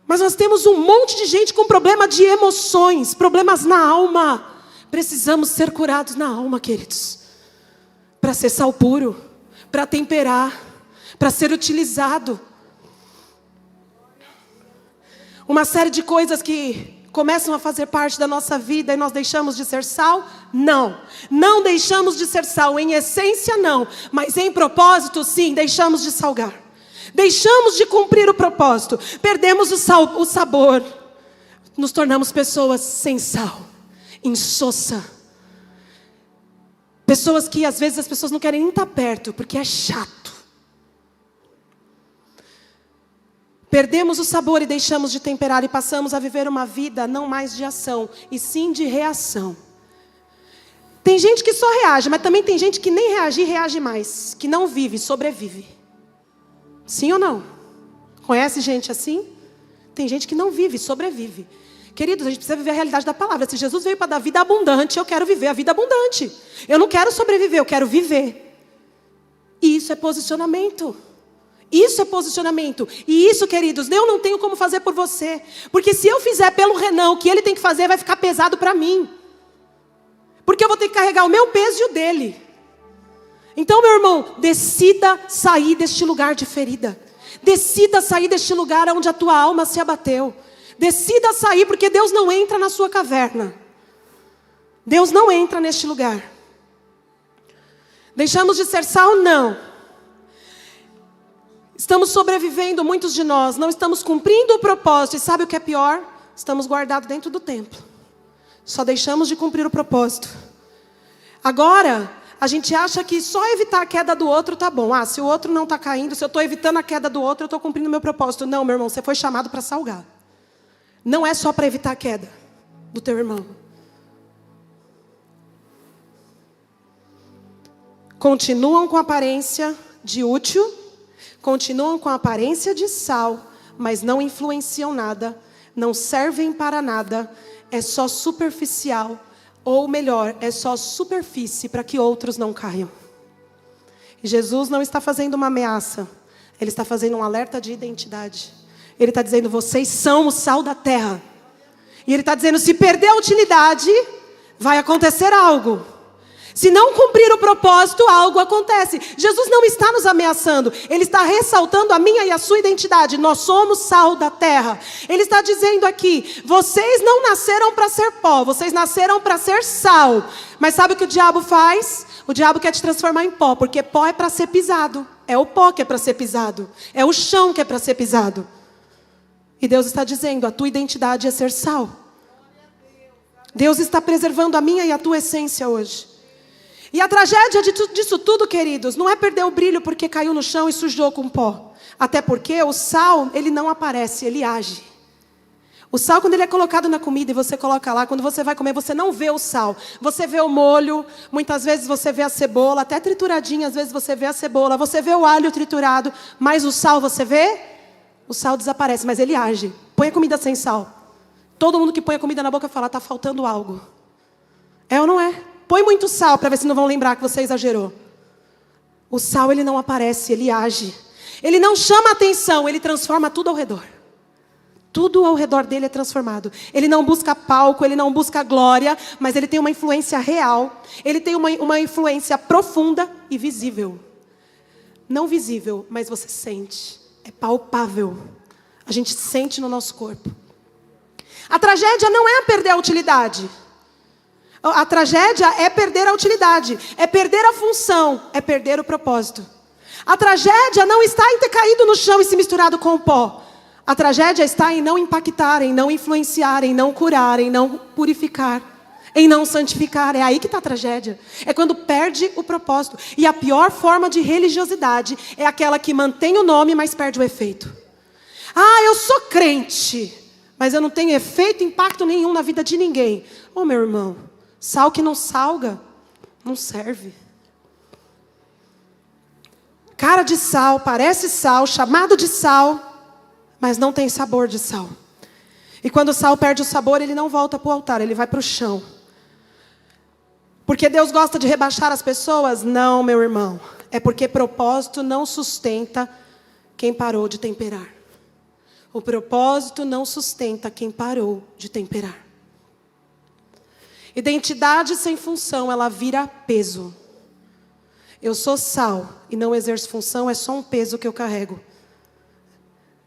Mas nós temos um monte de gente com problema de emoções, problemas na alma. Precisamos ser curados na alma, queridos. Para ser sal puro, para temperar, para ser utilizado. Uma série de coisas que começam a fazer parte da nossa vida e nós deixamos de ser sal? Não. Não deixamos de ser sal, em essência não. Mas em propósito, sim, deixamos de salgar. Deixamos de cumprir o propósito, perdemos o sabor, nos tornamos pessoas sem sal, insossa. Pessoas que às vezes as pessoas não querem nem estar perto, porque é chato. Perdemos o sabor e deixamos de temperar e passamos a viver uma vida não mais de ação, e sim de reação. Tem gente que só reage, mas também tem gente que nem reage e reage mais, que não vive, sobrevive. Sim ou não? Conhece gente assim? Tem gente que não vive, sobrevive. Queridos, a gente precisa viver a realidade da palavra. Se Jesus veio para dar vida abundante, eu quero viver a vida abundante. Eu não quero sobreviver, eu quero viver. E isso é posicionamento. Isso é posicionamento. E isso, queridos, eu não tenho como fazer por você. Porque se eu fizer pelo Renan o que ele tem que fazer, vai ficar pesado para mim. Porque eu vou ter que carregar o meu peso e o dele. Então, meu irmão, decida sair deste lugar de ferida. Decida sair deste lugar onde a tua alma se abateu. Decida sair, porque Deus não entra na sua caverna. Deus não entra neste lugar. Deixamos de ser sal? Não. Estamos sobrevivendo, muitos de nós. Não estamos cumprindo o propósito. E sabe o que é pior? Estamos guardados dentro do templo. Só deixamos de cumprir o propósito. Agora, a gente acha que só evitar a queda do outro tá bom. Ah, se o outro não está caindo, se eu estou evitando a queda do outro, eu estou cumprindo o meu propósito. Não, meu irmão, você foi chamado para salgar. Não é só para evitar a queda do teu irmão. Continuam com aparência de útil, continuam com aparência de sal, mas não influenciam nada, não servem para nada, é só superficial. Ou melhor, é só superfície para que outros não caiam. E Jesus não está fazendo uma ameaça. Ele está fazendo um alerta de identidade. Ele está dizendo, vocês são o sal da terra. E ele está dizendo, se perder a utilidade, vai acontecer algo. Se não cumprir o propósito, algo acontece. Jesus não está nos ameaçando. Ele está ressaltando a minha e a sua identidade. Nós somos sal da terra. Ele está dizendo aqui, vocês não nasceram para ser pó. Vocês nasceram para ser sal. Mas sabe o que o diabo faz? O diabo quer te transformar em pó. Porque pó é para ser pisado. É o pó que é para ser pisado. É o chão que é para ser pisado. E Deus está dizendo, a tua identidade é ser sal. Deus está preservando a minha e a tua essência hoje. E a tragédia disso tudo, queridos, não é perder o brilho porque caiu no chão e sujou com pó. Até porque o sal, ele não aparece, ele age. O sal, quando ele é colocado na comida e você coloca lá, quando você vai comer, você não vê o sal. Você vê o molho, muitas vezes você vê a cebola, até trituradinha, às vezes você vê a cebola, você vê o alho triturado, mas o sal você vê? O sal desaparece, mas ele age. Põe a comida sem sal. Todo mundo que põe a comida na boca fala, está faltando algo. É ou não é? Põe muito sal para ver se não vão lembrar que você exagerou. O sal, ele não aparece, ele age. Ele não chama atenção, ele transforma tudo ao redor. Tudo ao redor dele é transformado. Ele não busca palco, ele não busca glória, mas ele tem uma influência real. Ele tem uma influência profunda e visível. Não visível, mas você sente. É palpável. A gente sente no nosso corpo. A tragédia não é perder a utilidade. A tragédia é perder a utilidade. É perder a função. É perder o propósito. A tragédia não está em ter caído no chão e se misturado com o pó. A tragédia está em não impactar, em não influenciar, em não curar, em não purificar, em não santificar. É aí que está a tragédia. É quando perde o propósito. E a pior forma de religiosidade é aquela que mantém o nome, mas perde o efeito. Ah, eu sou crente, mas eu não tenho efeito, impacto nenhum na vida de ninguém. Ô, meu irmão, sal que não salga, não serve. Cara de sal, parece sal, chamado de sal, mas não tem sabor de sal. E quando o sal perde o sabor, ele não volta para o altar, ele vai para o chão. Porque Deus gosta de rebaixar as pessoas? Não, meu irmão. É porque propósito não sustenta quem parou de temperar. O propósito não sustenta quem parou de temperar. Identidade sem função, ela vira peso. Eu sou sal e não exerço função, é só um peso que eu carrego.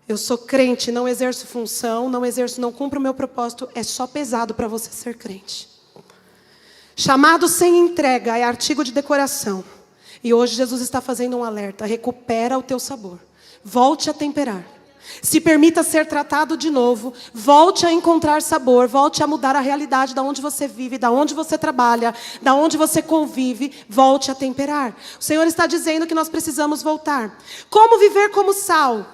Eu sou crente, não exerço função, não cumpro o meu propósito, é só pesado para você ser crente. Chamado sem entrega é artigo de decoração. E hoje Jesus está fazendo um alerta, recupera o teu sabor. Volte a temperar. Se permita ser tratado de novo, volte a encontrar sabor, volte a mudar a realidade da onde você vive, da onde você trabalha, da onde você convive, volte a temperar. O Senhor está dizendo que nós precisamos voltar. Como viver como sal?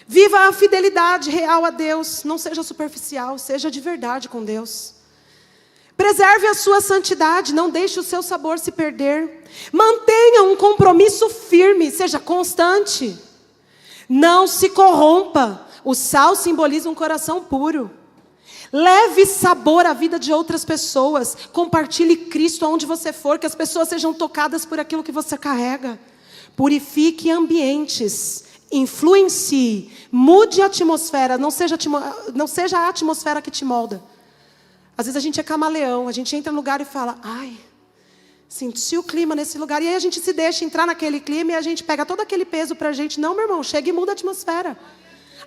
Viva a fidelidade real a Deus, não seja superficial, seja de verdade com Deus. Preserve a sua santidade, não deixe o seu sabor se perder. Mantenha um compromisso firme, seja constante. Não se corrompa. O sal simboliza um coração puro. Leve sabor à vida de outras pessoas. Compartilhe Cristo aonde você for, que as pessoas sejam tocadas por aquilo que você carrega. Purifique ambientes. Influencie. Mude a atmosfera. Não seja a atmosfera que te molda. Às vezes a gente é camaleão. A gente entra no lugar e fala, ai, senti o clima nesse lugar. E aí a gente se deixa entrar naquele clima e a gente pega todo aquele peso pra gente. Não, meu irmão, chega e muda a atmosfera.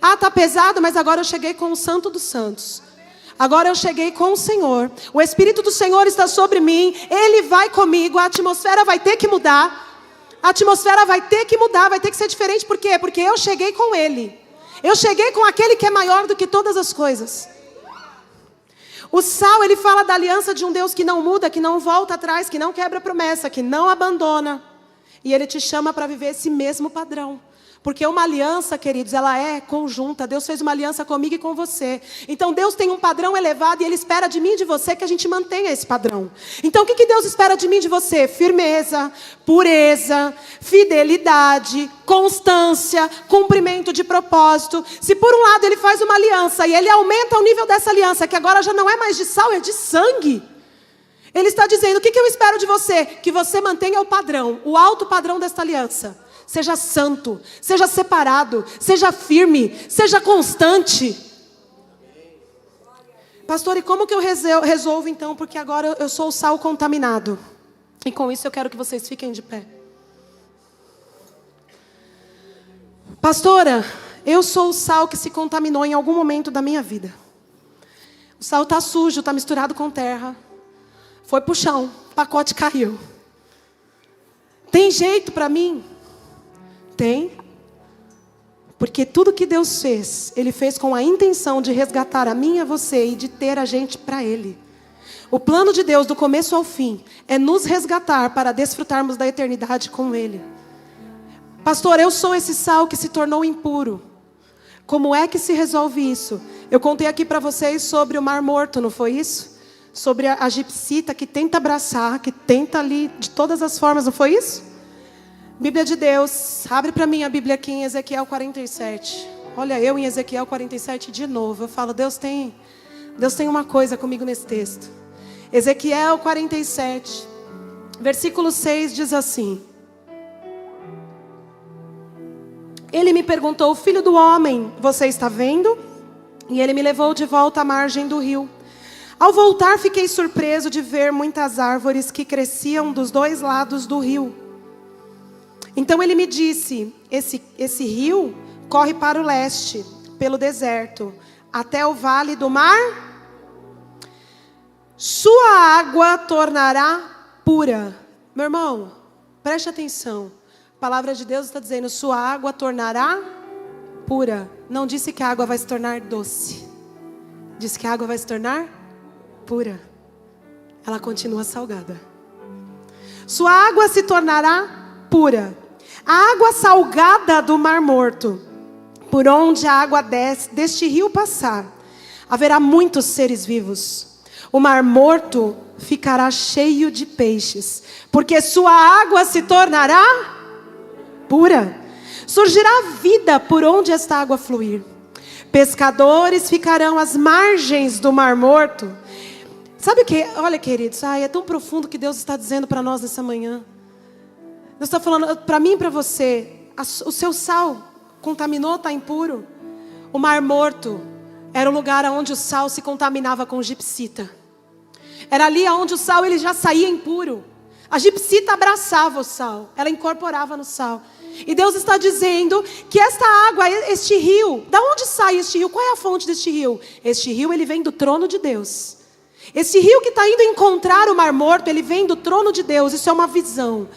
Ah, tá pesado, mas agora eu cheguei com o Santo dos Santos. Agora eu cheguei com o Senhor. O Espírito do Senhor está sobre mim. Ele vai comigo. A atmosfera vai ter que mudar. A atmosfera vai ter que mudar, vai ter que ser diferente. Por quê? Porque eu cheguei com Ele. Eu cheguei com aquele que é maior do que todas as coisas. O sal, ele fala da aliança de um Deus que não muda, que não volta atrás, que não quebra promessa, que não abandona. E Ele te chama para viver esse mesmo padrão. Porque uma aliança, queridos, ela é conjunta. Deus fez uma aliança comigo e com você. Então Deus tem um padrão elevado e Ele espera de mim e de você que a gente mantenha esse padrão. Então o que Deus espera de mim e de você? Firmeza, pureza, fidelidade, constância, cumprimento de propósito. Se por um lado Ele faz uma aliança e Ele aumenta o nível dessa aliança, que agora já não é mais de sal, é de sangue. Ele está dizendo, o que eu espero de você? Que você mantenha o padrão, o alto padrão desta aliança. Seja santo, seja separado, seja firme, seja constante. Pastor, e como que eu resolvo então? Porque agora eu sou o sal contaminado. E com isso eu quero que vocês fiquem de pé. Pastora, eu sou o sal que se contaminou em algum momento da minha vida. O sal está sujo, está misturado com terra. Foi para o chão, o pacote caiu. Tem jeito para mim? Tem. Porque tudo que Deus fez, Ele fez com a intenção de resgatar a mim e a você e de ter a gente para Ele. O plano de Deus, do começo ao fim, é nos resgatar para desfrutarmos da eternidade com Ele. Pastor, eu sou esse sal que se tornou impuro. Como é que se resolve isso? Eu contei aqui para vocês sobre o Mar Morto, não foi isso? Sobre a gipsita que tenta abraçar, que tenta ali de todas as formas, não foi isso? Bíblia de Deus, abre para mim a Bíblia aqui em Ezequiel 47. Olha, eu em Ezequiel 47 de novo. Eu falo, Deus tem uma coisa comigo nesse texto. Ezequiel 47, versículo 6 diz assim: Ele me perguntou, filho do homem, você está vendo? E ele me levou de volta à margem do rio. Ao voltar, fiquei surpreso de ver muitas árvores que cresciam dos dois lados do rio. Então ele me disse, esse rio corre para o leste, pelo deserto, até o vale do mar. Sua água tornará pura. Meu irmão, preste atenção. A palavra de Deus está dizendo, sua água tornará pura. Não disse que a água vai se tornar doce. Disse que a água vai se tornar pura. Ela continua salgada. Sua água se tornará pura. A água salgada do Mar Morto, por onde a água deste rio passar, haverá muitos seres vivos. O Mar Morto ficará cheio de peixes, porque sua água se tornará pura. Surgirá vida por onde esta água fluir. Pescadores ficarão às margens do Mar Morto. Sabe o que? Olha, queridos, é tão profundo que Deus está dizendo para nós nessa manhã. Deus está falando para mim e para você, o seu sal contaminou, está impuro. O Mar Morto era o lugar onde o sal se contaminava com gipsita. Era ali onde o sal ele já saía impuro. A gipsita abraçava o sal, ela incorporava no sal. E Deus está dizendo que esta água, este rio, da onde sai este rio? Qual é a fonte deste rio? Este rio ele vem do trono de Deus. Esse rio que está indo encontrar o Mar Morto, ele vem do trono de Deus, isso é uma visão.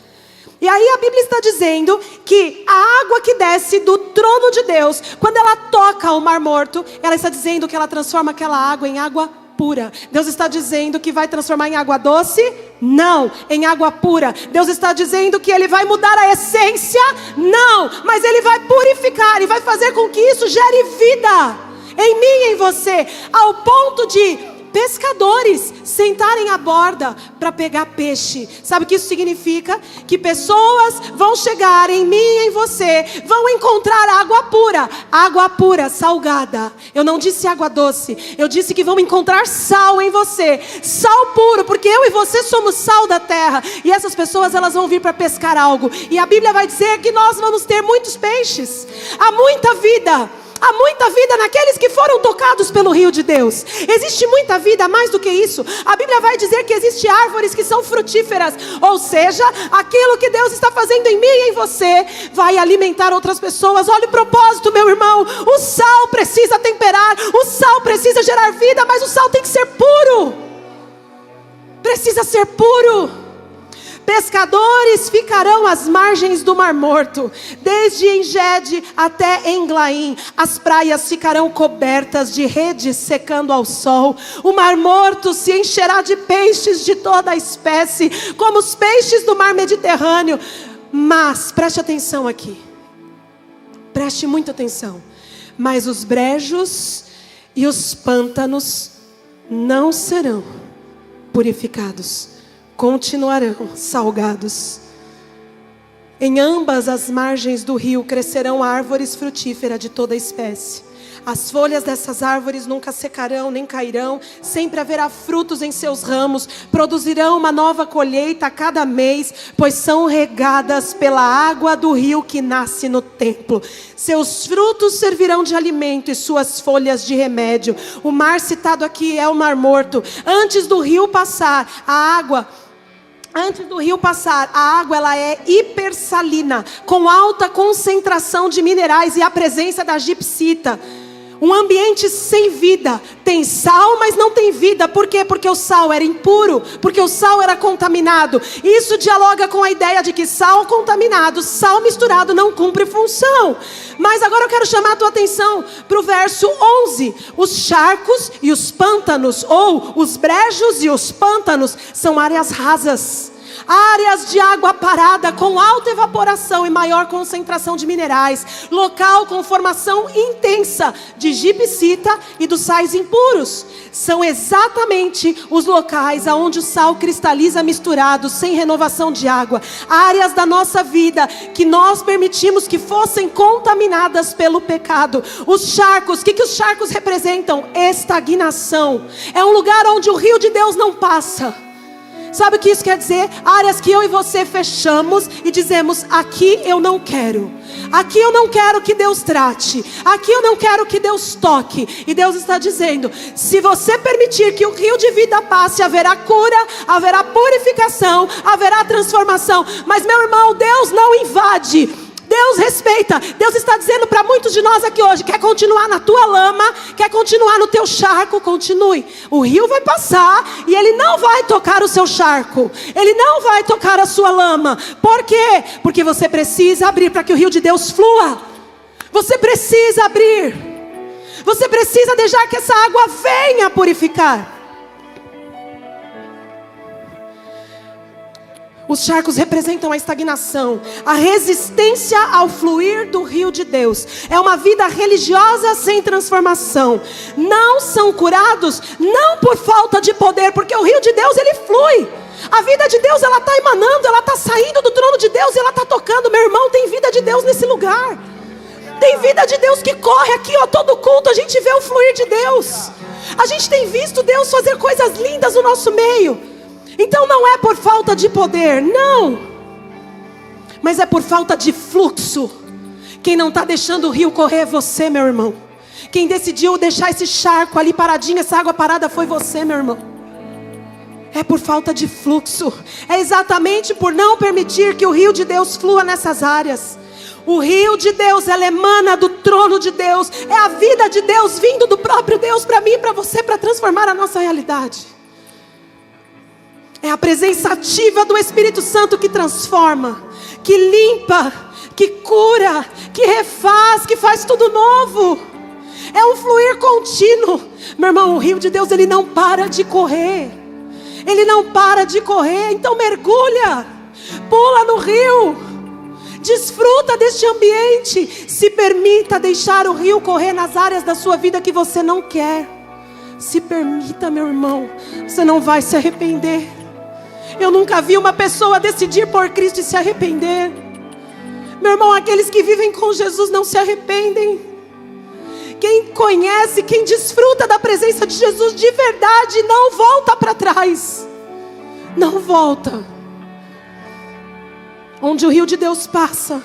E aí a Bíblia está dizendo que a água que desce do trono de Deus, quando ela toca o Mar Morto, ela está dizendo que ela transforma aquela água em água pura. Deus está dizendo que vai transformar em água doce? Não, em água pura. Deus está dizendo que Ele vai mudar a essência? Não, mas Ele vai purificar e vai fazer com que isso gere vida em mim e em você, ao ponto de pescadores sentarem à borda para pegar peixe. Sabe o que isso significa? Que pessoas vão chegar em mim e em você, vão encontrar água pura, salgada. Eu não disse água doce, eu disse que vão encontrar sal em você, sal puro, porque eu e você somos sal da terra. E essas pessoas elas vão vir para pescar algo. E a Bíblia vai dizer que nós vamos ter muitos peixes. Há muita vida. Há muita vida naqueles que foram tocados pelo rio de Deus. Existe muita vida, mais do que isso. A Bíblia vai dizer que existem árvores que são frutíferas. Ou seja, aquilo que Deus está fazendo em mim e em você vai alimentar outras pessoas. Olha o propósito, meu irmão. O sal precisa temperar, o sal precisa gerar vida, mas o sal tem que ser puro. Precisa ser puro. Pescadores ficarão às margens do Mar Morto, desde Engede até Englaim. As praias ficarão cobertas de redes secando ao sol. O Mar Morto se encherá de peixes de toda a espécie, como os peixes do mar Mediterrâneo. Mas, preste atenção aqui. Preste muita atenção. Mas os brejos e os pântanos não serão purificados. Continuarão salgados. Em ambas as margens do rio crescerão árvores frutíferas de toda espécie. As folhas dessas árvores nunca secarão nem cairão, sempre haverá frutos em seus ramos, produzirão uma nova colheita a cada mês, pois são regadas pela água do rio que nasce no templo. Seus frutos servirão de alimento e suas folhas de remédio. O mar citado aqui é o Mar Morto. Antes do rio passar, a água ela é hipersalina, com alta concentração de minerais e a presença da gipsita. Um ambiente sem vida tem sal, mas não tem vida. Por quê? Porque o sal era impuro, porque o sal era contaminado. Isso dialoga com a ideia de que sal contaminado, sal misturado não cumpre função. Mas agora eu quero chamar a tua atenção para o verso 11. Os charcos e os pântanos, ou os brejos e os pântanos, são áreas rasas. Áreas de água parada com alta evaporação e maior concentração de minerais. Local com formação intensa de gipsita e dos sais impuros. São exatamente os locais onde o sal cristaliza misturado, sem renovação de água. Áreas da nossa vida que nós permitimos que fossem contaminadas pelo pecado. Os charcos, o que os charcos representam? Estagnação. É um lugar onde o rio de Deus não passa. Sabe o que isso quer dizer? Áreas que eu e você fechamos e dizemos: aqui eu não quero. Aqui eu não quero que Deus trate. Aqui eu não quero que Deus toque. E Deus está dizendo: se você permitir que o rio de vida passe, haverá cura, haverá purificação, haverá transformação. Mas meu irmão, Deus não invade. Deus respeita. Deus está dizendo para muitos de nós aqui hoje: quer continuar na tua lama, quer continuar no teu charco, continue. O rio vai passar e ele não vai tocar o seu charco. Ele não vai tocar a sua lama. Por quê? Porque você precisa abrir para que o rio de Deus flua. Você precisa abrir. Você precisa deixar que essa água venha purificar. Os charcos representam a estagnação, a resistência ao fluir do rio de Deus. É uma vida religiosa sem transformação. Não são curados, não por falta de poder, porque o rio de Deus ele flui. A vida de Deus ela está emanando, ela está saindo do trono de Deus e ela está tocando. Meu irmão, tem vida de Deus nesse lugar. Tem vida de Deus que corre aqui, ó, todo culto a gente vê o fluir de Deus. A gente tem visto Deus fazer coisas lindas no nosso meio. Então não é por falta de poder, não. Mas é por falta de fluxo. Quem não está deixando o rio correr é você, meu irmão. Quem decidiu deixar esse charco ali paradinho, essa água parada, foi você, meu irmão. É por falta de fluxo. É exatamente por não permitir que o rio de Deus flua nessas áreas. O rio de Deus, ela emana do trono de Deus. É a vida de Deus vindo do próprio Deus para mim e para você, para transformar a nossa realidade. É a presença ativa do Espírito Santo que transforma, que limpa, que cura, que refaz, que faz tudo novo. É um fluir contínuo. Meu irmão, o rio de Deus ele não para de correr. Ele não para de correr. Então mergulha, pula no rio, desfruta deste ambiente. Se permita deixar o rio correr nas áreas da sua vida que você não quer. Se permita, meu irmão, você não vai se arrepender. Eu nunca vi uma pessoa decidir por Cristo e se arrepender. Meu irmão, aqueles que vivem com Jesus não se arrependem. Quem conhece, quem desfruta da presença de Jesus de verdade, não volta para trás. Não volta. Onde o rio de Deus passa,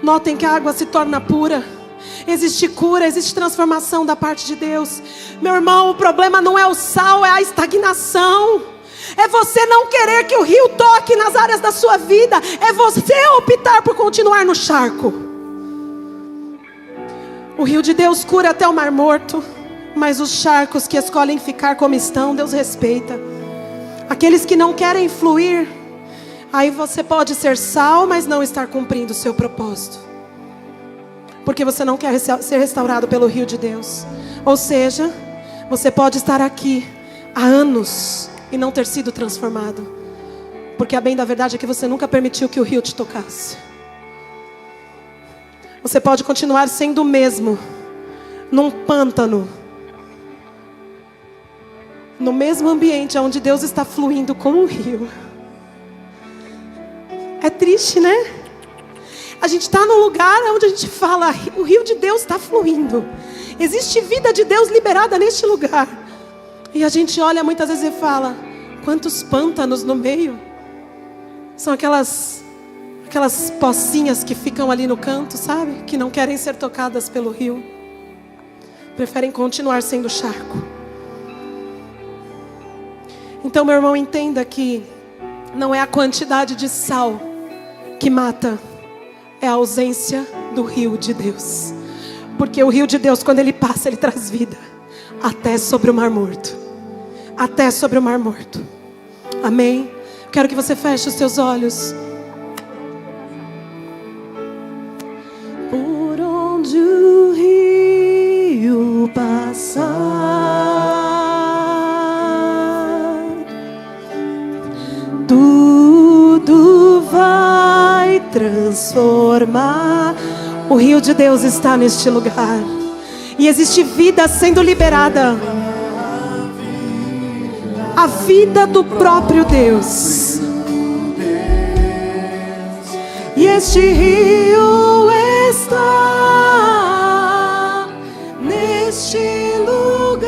notem que a água se torna pura. Existe cura, existe transformação da parte de Deus. Meu irmão, o problema não é o sal, é a estagnação. É você não querer que o rio toque nas áreas da sua vida. É você optar por continuar no charco. O rio de Deus cura até o mar morto, mas os charcos que escolhem ficar como estão, Deus respeita. Aqueles que não querem fluir, aí você pode ser sal, mas não estar cumprindo o seu propósito. Porque você não quer ser restaurado pelo rio de Deus. Ou seja, você pode estar aqui há anos e não ter sido transformado, porque a bem da verdade é que você nunca permitiu que o rio te tocasse. Você pode continuar sendo o mesmo num pântano, no mesmo ambiente onde Deus está fluindo com um rio. É triste, né? A gente está num lugar onde a gente fala: o rio de Deus está fluindo, existe vida de Deus liberada neste lugar. E a gente olha muitas vezes e fala: quantos pântanos no meio. São aquelas pocinhas que ficam ali no canto, sabe? Que não querem ser tocadas pelo rio. Preferem continuar sendo charco. Então, meu irmão, entenda que não é a quantidade de sal que mata, é a ausência do rio de Deus. Porque o rio de Deus, quando ele passa, ele traz vida. Até sobre o Mar Morto. Até sobre o Mar Morto. Amém? Quero que você feche os seus olhos. Por onde o rio passar, tudo vai transformar. O rio de Deus está neste lugar. E existe vida sendo liberada. A vida do próprio Deus. E este rio está neste lugar.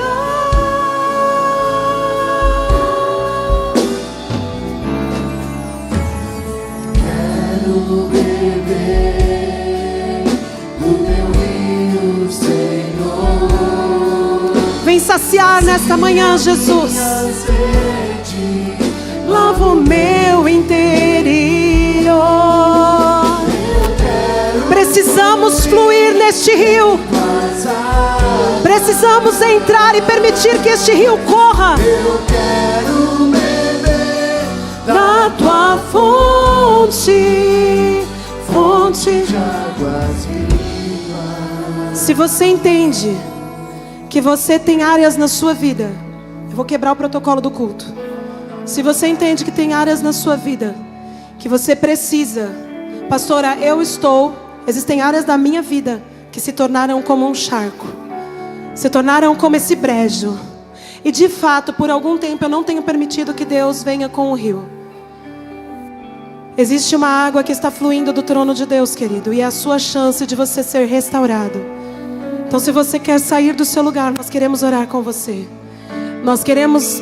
Quero beber do teu rio, Senhor. Vem saciar nesta manhã, Jesus. Lava o meu interior. Precisamos fluir neste rio. Precisamos entrar e permitir que este rio corra. Eu quero beber Da tua fonte, fonte de águas vivas. Se você entende que você tem áreas na sua vida, eu vou quebrar o protocolo do culto. Se você entende que tem áreas na sua vida que você precisa, pastora, existem áreas da minha vida que se tornaram como um charco, se tornaram como esse brejo, e de fato, por algum tempo eu não tenho permitido que Deus venha com o rio. Existe uma água que está fluindo do trono de Deus, querido, e é a sua chance de você ser restaurado. Então, se você quer sair do seu lugar, nós queremos orar com você. Nós queremos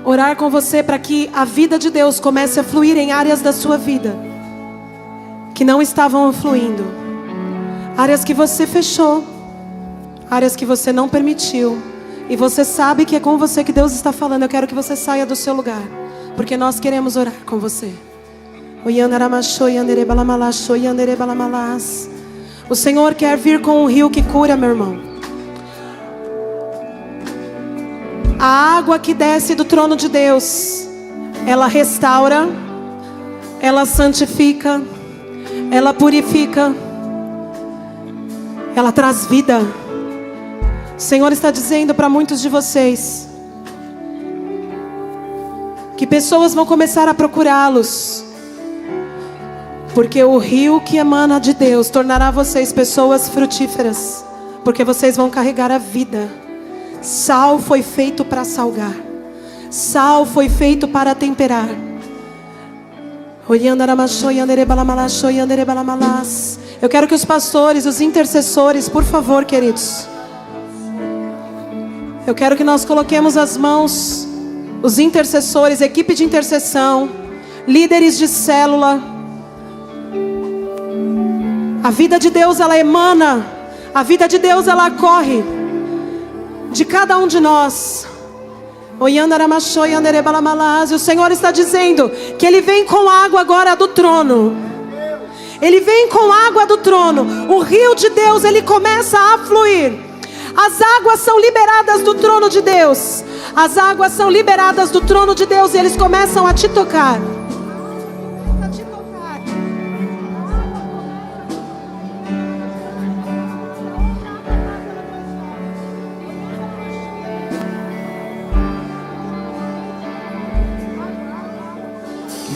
orar com você para que a vida de Deus comece a fluir em áreas da sua vida que não estavam fluindo. Áreas que você fechou, áreas que você não permitiu. E você sabe que é com você que Deus está falando. Eu quero que você saia do seu lugar, porque nós queremos orar com você. O Senhor quer vir com um rio que cura, meu irmão. A água que desce do trono de Deus, ela restaura, ela santifica, ela purifica, ela traz vida. O Senhor está dizendo para muitos de vocês que pessoas vão começar a procurá-los, porque o rio que emana de Deus tornará vocês pessoas frutíferas, porque vocês vão carregar a vida. Sal foi feito para salgar, sal foi feito para temperar. Eu quero que os pastores, os intercessores, por favor, queridos, eu quero que nós coloquemos as mãos, os intercessores, equipe de intercessão, líderes de célula. A vida de Deus, ela emana, a vida de Deus, ela corre de cada um de nós. E o Senhor está dizendo que Ele vem com água agora do trono. Ele vem com água do trono. O rio de Deus, ele começa a fluir. As águas são liberadas do trono de Deus. As águas são liberadas do trono de Deus e eles começam a te tocar.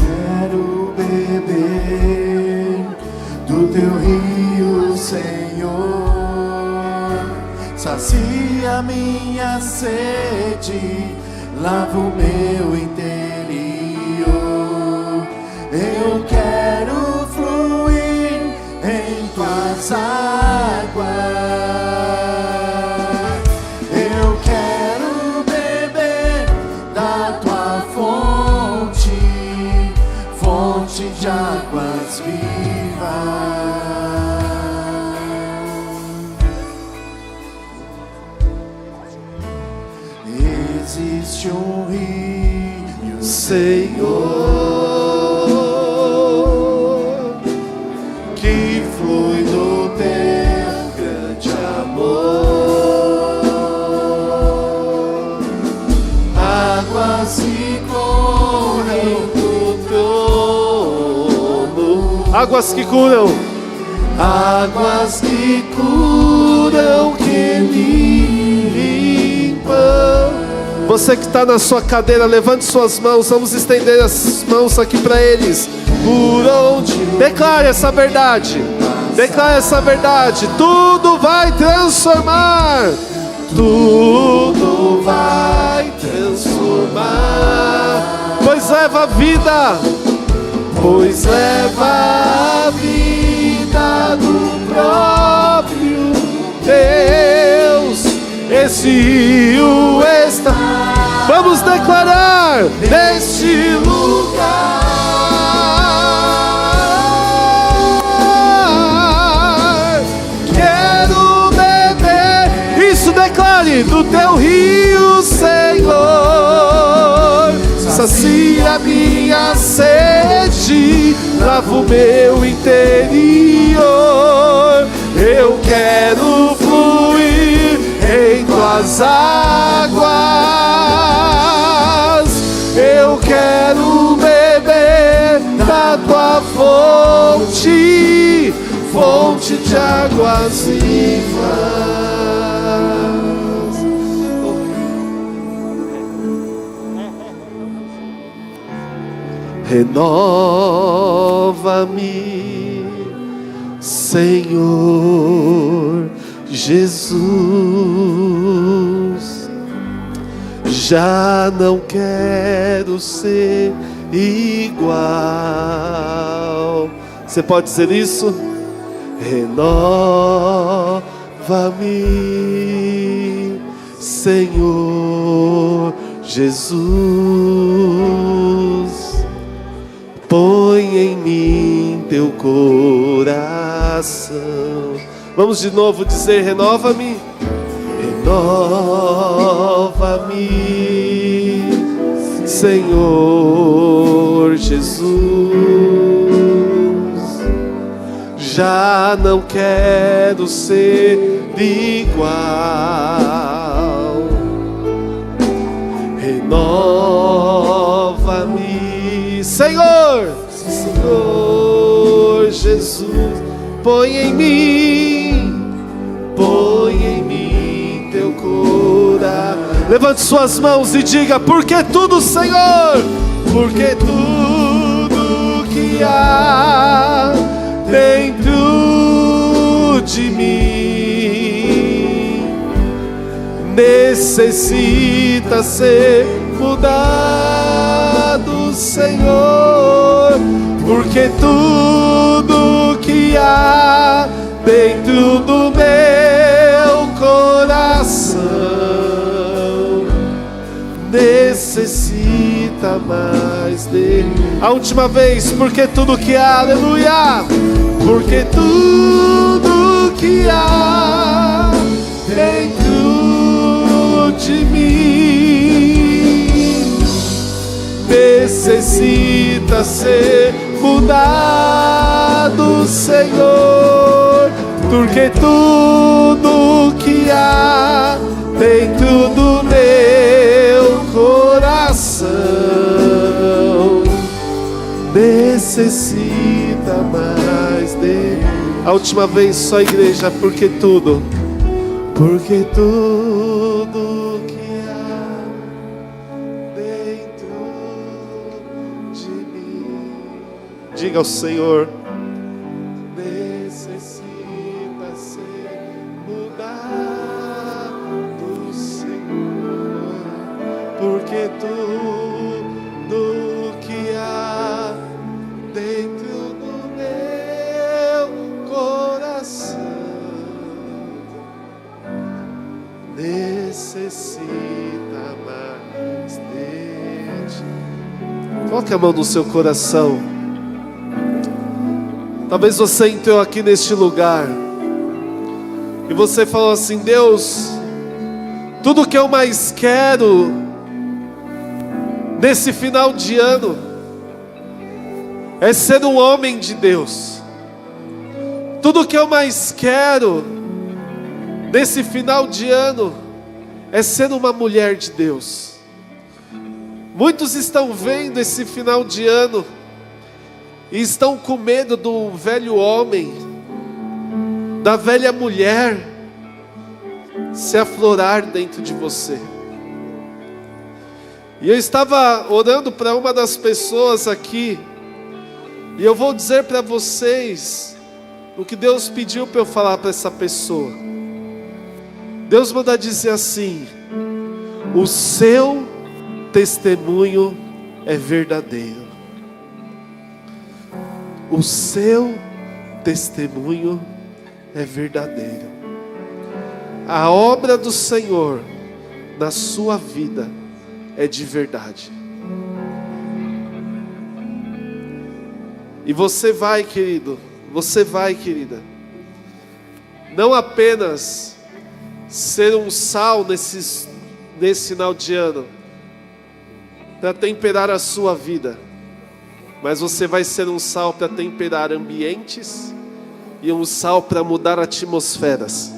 Quero beber do teu rio, Senhor. Sacia minha sede, lava o meu interior. Eu quero fluir em tuas águas. Eu quero beber da tua fonte, fonte de águas vivas. Existe um rio, Senhor, que flui do teu grande águas que curam. Águas que curam, que limpam. Você que está na sua cadeira, levante suas mãos. Vamos estender as mãos aqui para eles. Por onde? Declare essa verdade. Declare essa verdade. Tudo vai transformar. Tudo vai transformar. Pois leva a vida. Pois leva a vida do próprio Deus. Esse rio está. Vamos declarar Neste lugar. Quero beber. Isso, declare do teu rio, Senhor. Sacia minha sede, lava o meu interior. Eu quero fluir em tuas águas. Eu quero beber da tua fonte, fonte de águas vivas. Renova-me, Senhor Jesus. Já não quero ser igual. Você pode dizer isso? Renova-me, Senhor Jesus. Põe em mim teu coração. Vamos de novo dizer: renova-me. Renova-me, Senhor Jesus. Já não quero ser igual. Renova-me, Senhor, Senhor Jesus. Põe em mim teu coração. Levante suas mãos e diga: porque tudo, Senhor, porque tudo que há dentro de mim necessita ser mudado, Senhor. Porque tudo que há dentro do meu coração necessita mais dele. A última vez: porque tudo que há, aleluia. Porque tudo que há dentro de mim necessita ser mudado, Senhor. Porque tudo que há dentro do meu coração necessita mais dele. A última vez, só a igreja: porque tudo que há dentro de mim. Diga ao Senhor: necessita ser mudado, Senhor. Porque tudo que há dentro do meu coração necessita mais de ti. Coloque a mão no seu coração. Talvez você entrou aqui neste lugar e você falou assim: Deus, tudo que eu mais quero nesse final de ano é ser um homem de Deus. Tudo que eu mais quero nesse final de ano é ser uma mulher de Deus. Muitos estão vendo esse final de ano e estão com medo do velho homem, da velha mulher se aflorar dentro de você. E eu estava orando para uma das pessoas aqui, e eu vou dizer para vocês o que Deus pediu para eu falar para essa pessoa. Deus manda dizer assim: o seu testemunho é verdadeiro. O seu testemunho é verdadeiro. A obra do Senhor na sua vida é de verdade. E você vai, querido, você vai, querida, não apenas ser um sal nesse final de ano, para temperar a sua vida, mas você vai ser um sal para temperar ambientes e um sal para mudar atmosferas.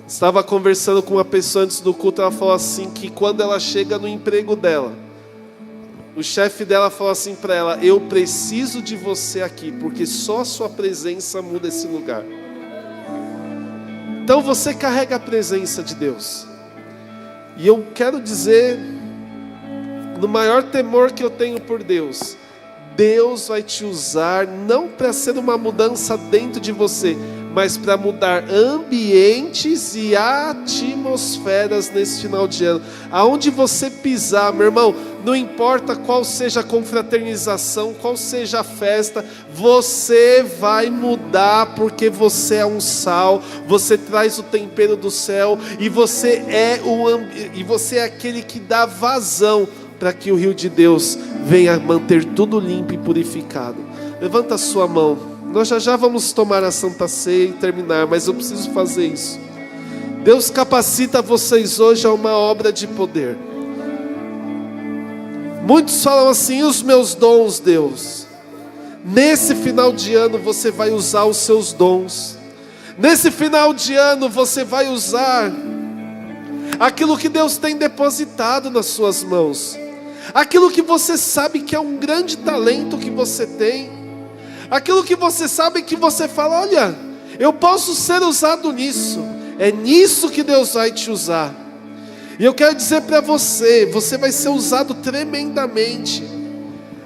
Estava conversando com uma pessoa antes do culto, ela falou assim, que quando ela chega no emprego dela, o chefe dela falou assim para ela: eu preciso de você aqui, porque só a sua presença muda esse lugar. Então você carrega a presença de Deus. E eu quero dizer, no maior temor que eu tenho por Deus, Deus vai te usar não para ser uma mudança dentro de você, mas para mudar ambientes e atmosferas nesse final de ano. Aonde você pisar, meu irmão, não importa qual seja a confraternização, qual seja a festa, você vai mudar, porque você é um sal, você traz o tempero do céu, e você é aquele que dá vazão para que o rio de Deus venha manter tudo limpo e purificado. Levanta a sua mão. Nós já vamos tomar a Santa Ceia e terminar, mas eu preciso fazer isso. Deus capacita vocês hoje a uma obra de poder. Muitos falam assim: os meus dons, Deus. Nesse final de ano você vai usar os seus dons. Nesse final de ano você vai usar aquilo que Deus tem depositado nas suas mãos. Aquilo que você sabe que é um grande talento que você tem. Aquilo que você sabe que você fala: olha, eu posso ser usado nisso. É nisso que Deus vai te usar. E eu quero dizer para você, você vai ser usado tremendamente,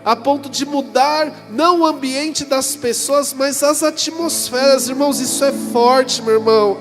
a ponto de mudar não o ambiente das pessoas, mas as atmosferas. Irmãos, isso é forte, meu irmão.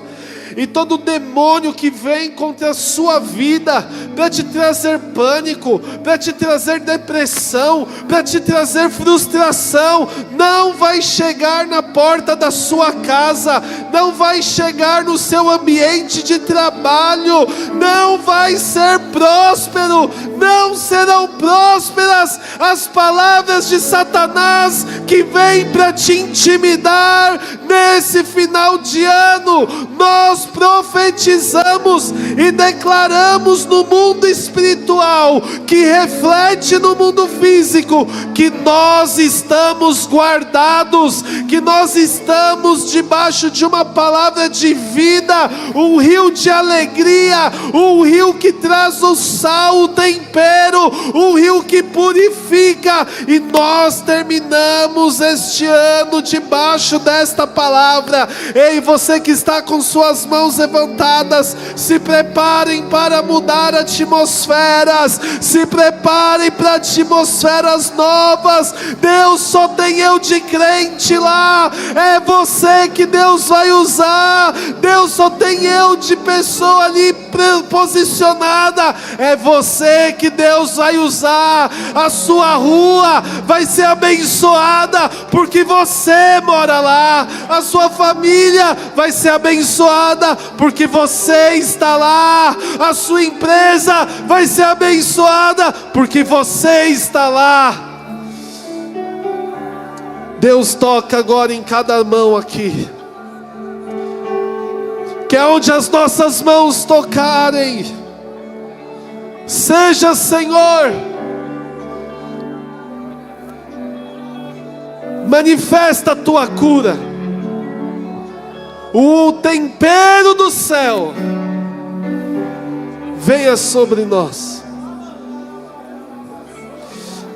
E todo demônio que vem contra a sua vida, para te trazer pânico, para te trazer depressão, para te trazer frustração, não vai chegar na porta da sua casa, não vai chegar no seu ambiente de trabalho, não vai ser próspero, não serão prósperas as palavras de Satanás que vem para te intimidar. Nesse final de ano, nós profetizamos e declaramos no mundo espiritual, que reflete no mundo físico, que nós estamos guardados, que nós estamos debaixo de uma palavra de vida, um rio de alegria, um rio que traz o sal, o tempero, um rio que purifica. E nós terminamos este ano debaixo desta palavra. Ei, você que está com suas mãos levantadas, se preparem para mudar atmosferas, se preparem para atmosferas novas. Deus só tem eu de crente lá, é você que Deus vai usar. Deus só tem eu de pessoa ali posicionada, é você que Deus vai usar. A sua rua vai ser abençoada porque você mora lá, a sua família vai ser abençoada porque você está lá, a sua empresa vai ser abençoada porque você está lá. Deus toca agora em cada mão aqui, que é onde as nossas mãos tocarem, seja, Senhor, manifesta a tua cura, o tempero do céu venha sobre nós.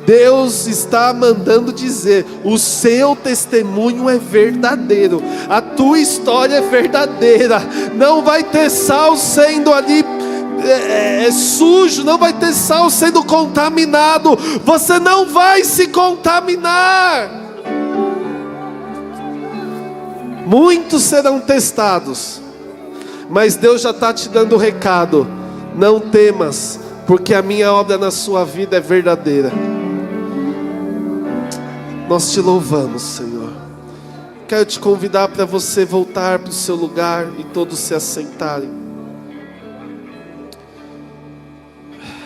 Deus está mandando dizer: o seu testemunho é verdadeiro, a tua história é verdadeira. Não vai ter sal sendo ali sujo, não vai ter sal sendo contaminado. Você não vai se contaminar. Muitos serão testados, mas Deus já está te dando o recado: não temas, porque a minha obra na sua vida é verdadeira. Nós te louvamos, Senhor. Quero te convidar para você voltar para o seu lugar e todos se assentarem.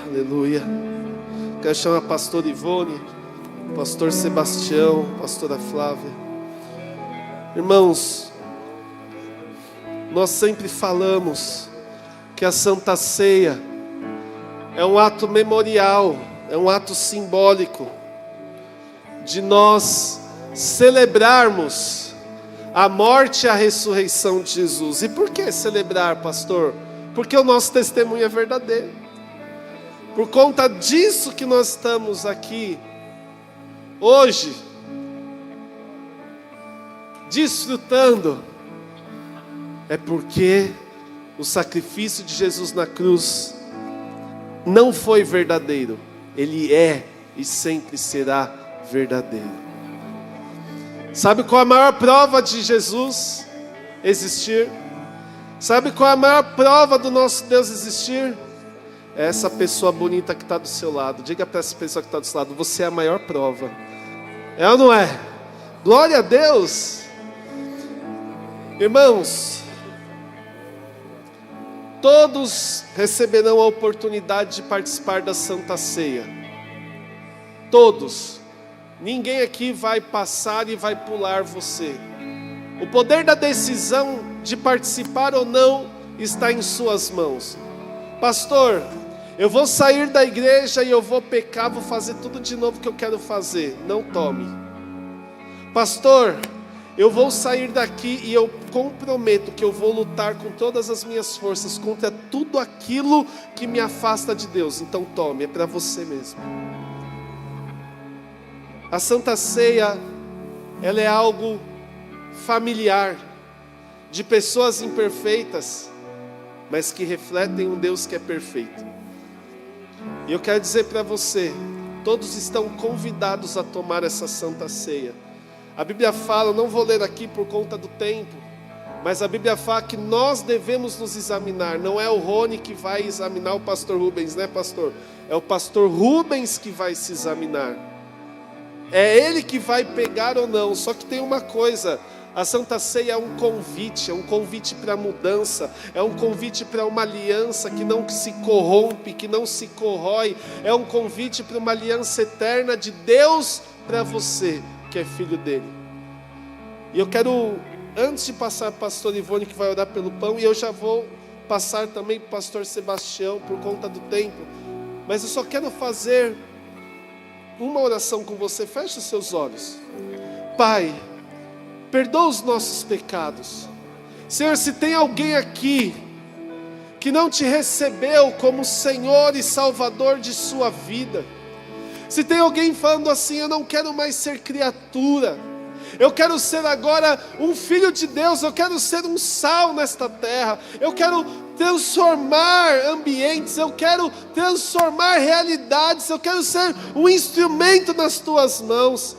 Aleluia. Quero chamar a pastora Ivone, pastor Sebastião, pastora Flávia. Irmãos, nós sempre falamos que a Santa Ceia é um ato memorial, é um ato simbólico de nós celebrarmos a morte e a ressurreição de Jesus. E por que celebrar, pastor? Porque o nosso testemunho é verdadeiro. Por conta disso que nós estamos aqui hoje, desfrutando, é porque o sacrifício de Jesus na cruz não foi verdadeiro. Ele é e sempre será verdadeiro. Sabe qual a maior prova de Jesus existir? Sabe qual é a maior prova do nosso Deus existir? É essa pessoa bonita que está do seu lado. Diga para essa pessoa que está do seu lado: você é a maior prova. É ou não é? Glória a Deus. Irmãos, todos receberão a oportunidade de participar da Santa Ceia. Todos. Ninguém aqui vai passar e vai pular você. O poder da decisão de participar ou não está em suas mãos. Pastor, eu vou sair da igreja e eu vou pecar, vou fazer tudo de novo que eu quero fazer. Não tome. Pastor, eu vou sair daqui e eu comprometo que eu vou lutar com todas as minhas forças contra tudo aquilo que me afasta de Deus. Então tome, é para você mesmo. A Santa Ceia, ela é algo familiar, de pessoas imperfeitas, mas que refletem um Deus que é perfeito. E eu quero dizer para você, todos estão convidados a tomar essa Santa Ceia. A Bíblia fala, eu não vou ler aqui por conta do tempo, mas a Bíblia fala que nós devemos nos examinar. Não é o Rony que vai examinar o pastor Rubens, né, pastor? É o pastor Rubens que vai se examinar. É ele que vai pegar ou não. Só que tem uma coisa: a Santa Ceia é um convite para mudança, é um convite para uma aliança que não se corrompe, que não se corrói, é um convite para uma aliança eterna de Deus para você, que é filho dele. E eu quero, antes de passar para a pastora Ivone, que vai orar pelo pão, e eu já vou passar também para o pastor Sebastião, por conta do tempo, mas eu só quero fazer uma oração com você. Feche os seus olhos. Pai, perdoa os nossos pecados. Senhor, se tem alguém aqui que não te recebeu como Senhor e Salvador de sua vida, se tem alguém falando assim: eu não quero mais ser criatura, eu quero ser agora um filho de Deus, eu quero ser um sal nesta terra, eu quero transformar ambientes, eu quero transformar realidades, eu quero ser um instrumento nas tuas mãos.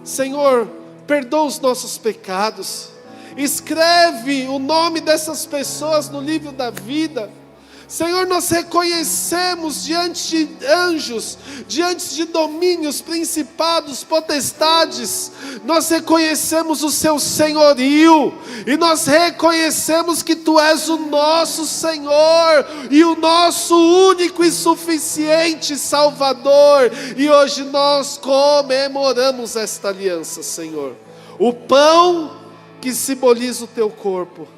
Senhor, perdoa os nossos pecados, escreve o nome dessas pessoas no livro da vida. Senhor, nós reconhecemos diante de anjos, diante de domínios, principados, potestades, nós reconhecemos o seu senhorio, e nós reconhecemos que Tu és o nosso Senhor, e o nosso único e suficiente Salvador, e hoje nós comemoramos esta aliança, Senhor. O pão que simboliza o Teu corpo,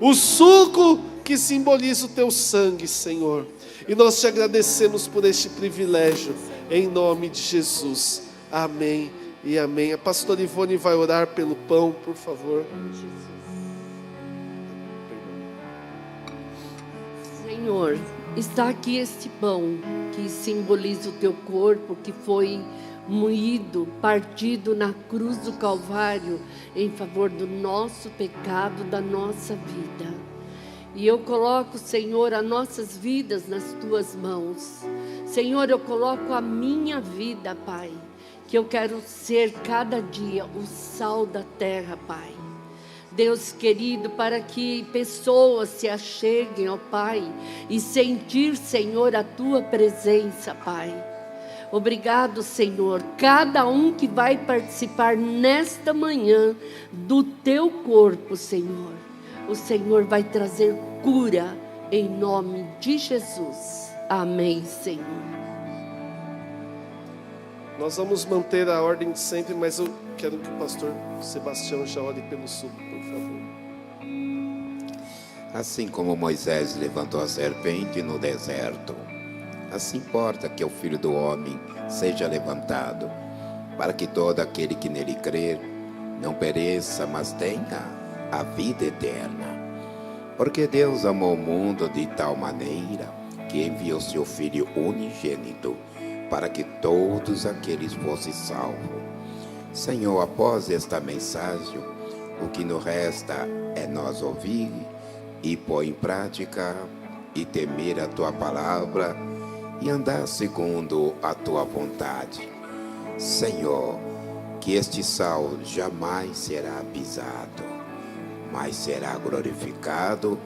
o suco que simboliza o Teu sangue, Senhor. E nós Te agradecemos por este privilégio, em nome de Jesus. Amém e amém. A pastora Ivone vai orar pelo pão, por favor. Senhor, está aqui este pão que simboliza o teu corpo, que foi moído, partido na cruz do Calvário em favor do nosso pecado, da nossa vida. E eu coloco, Senhor, as nossas vidas nas tuas mãos. Senhor, eu coloco a minha vida, Pai, que eu quero ser cada dia o sal da terra, Pai. Deus querido, para que pessoas se acheguem ao Pai e sentir, Senhor, a tua presença, Pai. Obrigado, Senhor, cada um que vai participar nesta manhã do teu corpo, Senhor. O Senhor vai trazer cura em nome de Jesus. Amém, Senhor. Nós vamos manter a ordem de sempre, mas eu quero que o pastor Sebastião já ore pelo suco, por favor. Assim como Moisés levantou a serpente no deserto, assim importa que o Filho do Homem seja levantado, para que todo aquele que nele crer não pereça, mas tenha a vida eterna. Porque Deus amou o mundo de tal maneira que enviou seu Filho unigênito, para que todos aqueles fossem salvos. Senhor, após esta mensagem, o que nos resta é nós ouvir e pôr em prática e temer a tua palavra e andar segundo a tua vontade. Senhor, que este sal jamais será pisado, mas será glorificado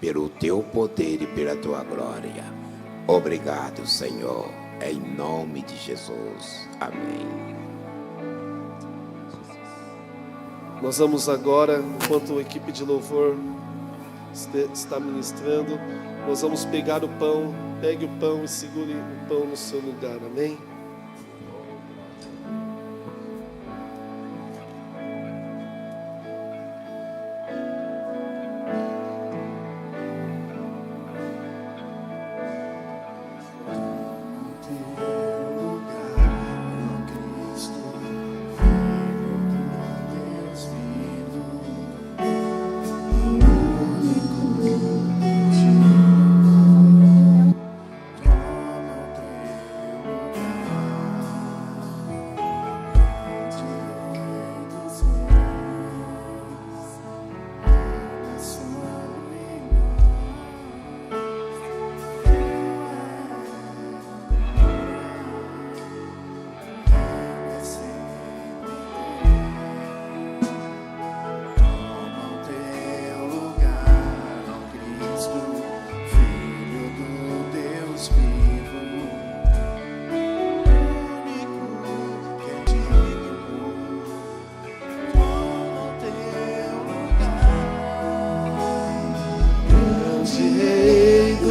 pelo teu poder e pela tua glória. Obrigado, Senhor, em nome de Jesus. Amém. Nós vamos agora, enquanto a equipe de louvor está ministrando, nós vamos pegar o pão. Pegue o pão e segure o pão no seu lugar, amém?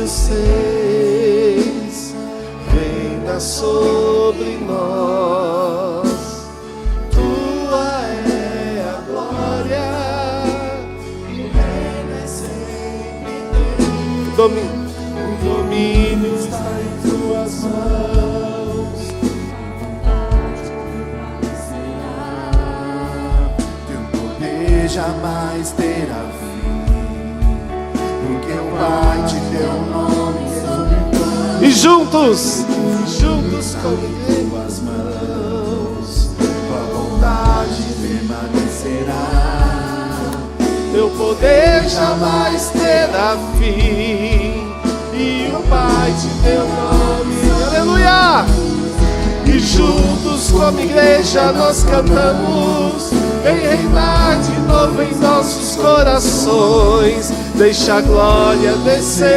Seis, venha sobre nós, tua é a glória, e o reino é sempre teu. O domínio está em tuas mãos, teu poder jamais terá fim, porque o Pai te deu um nome sobre todos. E juntos coloquei tuas mãos, tua vontade permanecerá, teu poder jamais terá fim, e o Pai te deu nome. Aleluia! E juntos como igreja nós cantamos, vem reinar de novo em nossos corações. Deixa a glória descer,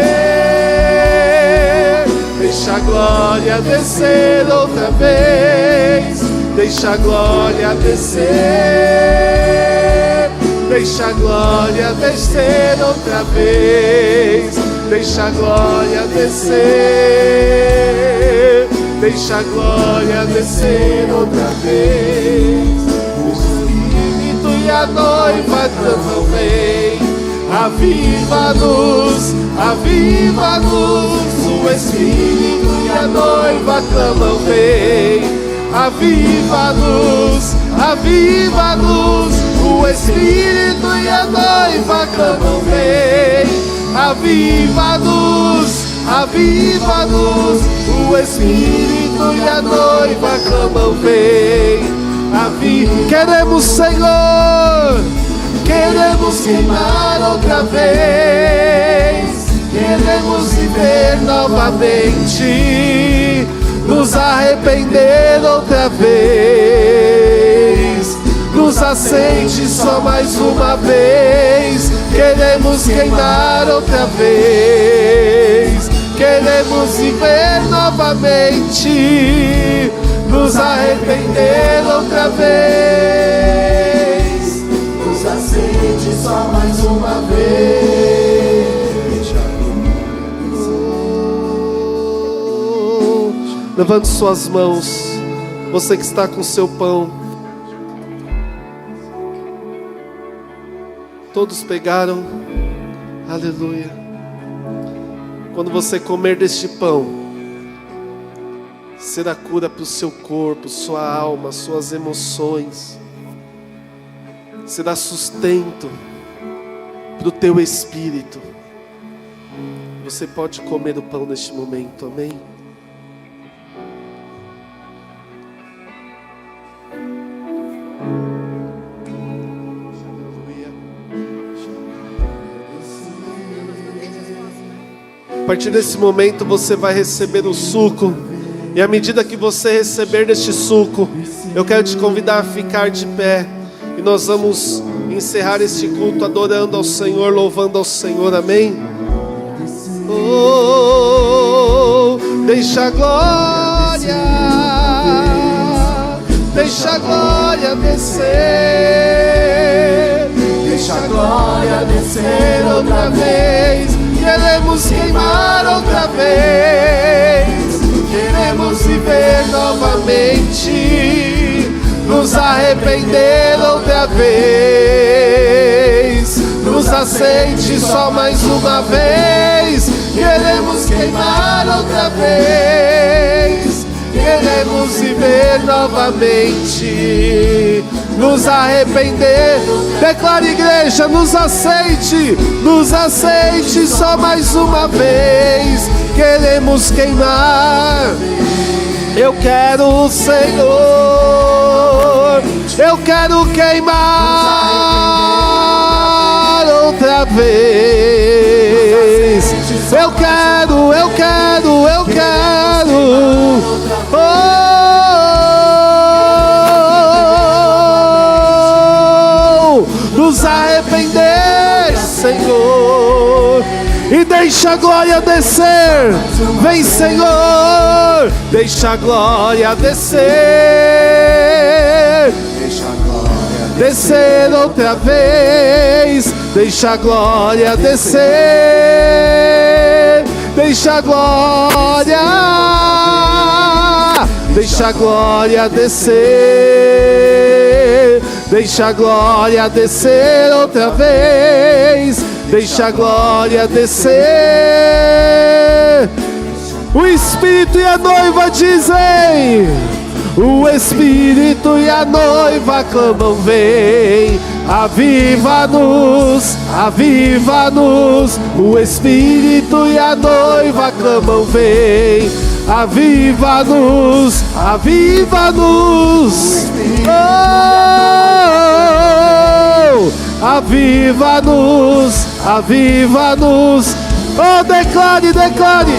deixa a glória descer outra vez. Deixa a glória descer, deixa a glória descer outra vez. Deixa a glória descer, deixa a glória descer outra vez. O Espírito e a noiva clamam, vem. Aviva-nos, aviva-nos. O Espírito e a noiva clamam, vem. Aviva-nos, aviva-nos. O Espírito e a noiva clamam, vem. aviva-nos, aviva-nos. O Espírito e a noiva clamam, vem. Queremos, Senhor, queremos queimar outra vez, queremos viver novamente, nos arrepender outra vez, nos acende só mais uma vez, queremos queimar outra vez, queremos viver novamente, nos arrepender outra vez, nos acende só mais uma vez. Levante suas mãos, você que está com seu pão. Todos pegaram, aleluia. Quando você comer deste pão, será cura para o seu corpo, sua alma, suas emoções. Será sustento para o teu espírito. Você pode comer o pão neste momento, amém? A partir desse momento você vai receber o suco. E à medida que você receber deste suco, eu quero te convidar a ficar de pé. E nós vamos encerrar este culto adorando ao Senhor, louvando ao Senhor, amém? Oh, deixa a glória descer, deixa a glória descer outra vez. Queremos queimar outra vez, queremos viver novamente, nos arrepender outra vez, nos acende só mais uma vez, queremos queimar outra vez, queremos viver novamente, nos arrepender. Declara, igreja, nos aceite só mais uma vez, queremos queimar. Eu quero o Senhor, eu quero queimar outra vez. Eu quero. Nos arrepender, Senhor, e deixa a glória descer. Vem, Senhor, deixa a glória descer, deixa a glória descer outra vez, deixa a glória descer, deixa a glória descer, deixa a glória descer outra vez, deixa a glória descer. O Espírito e a noiva dizem, o Espírito e a noiva clamam, vem. Aviva-nos, aviva-nos. O Espírito e a noiva clamam, vem. Aviva-nos, aviva-nos. Oh, aviva-nos, aviva-nos. Oh, declare, declare.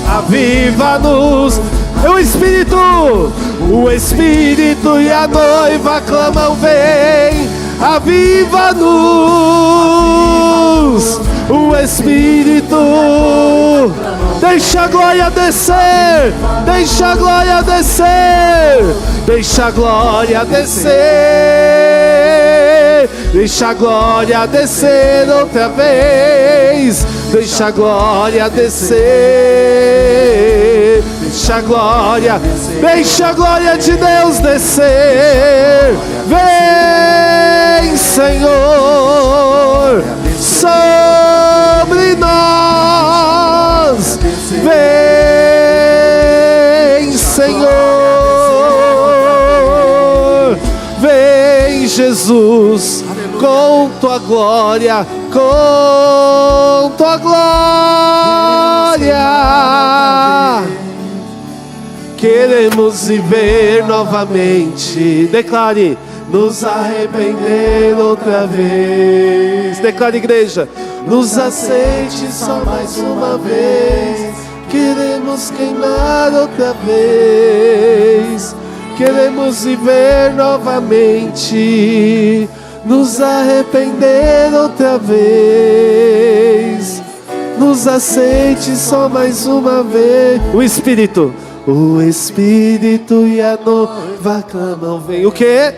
Aviva-nos. O Espírito e a noiva clamam, vem. Aviva-nos. O Espírito. Deixa a glória descer. Deixa a glória descer. Deixa a glória descer. Deixa a glória descer outra vez. Deixa a glória descer. Deixa a glória de Deus descer. Vem, Senhor, sobre nós. Vem, Senhor. Vem, Jesus. Jesus, com tua glória, com tua glória. Queremos viver novamente. Declare: nos arrepender outra vez. Declare, igreja: nos aceite só mais uma vez. Queremos queimar outra vez. Queremos viver novamente. Nos arrepender outra vez. Nos aceite só mais uma vez. O Espírito e a noiva clamam, vem. O quê?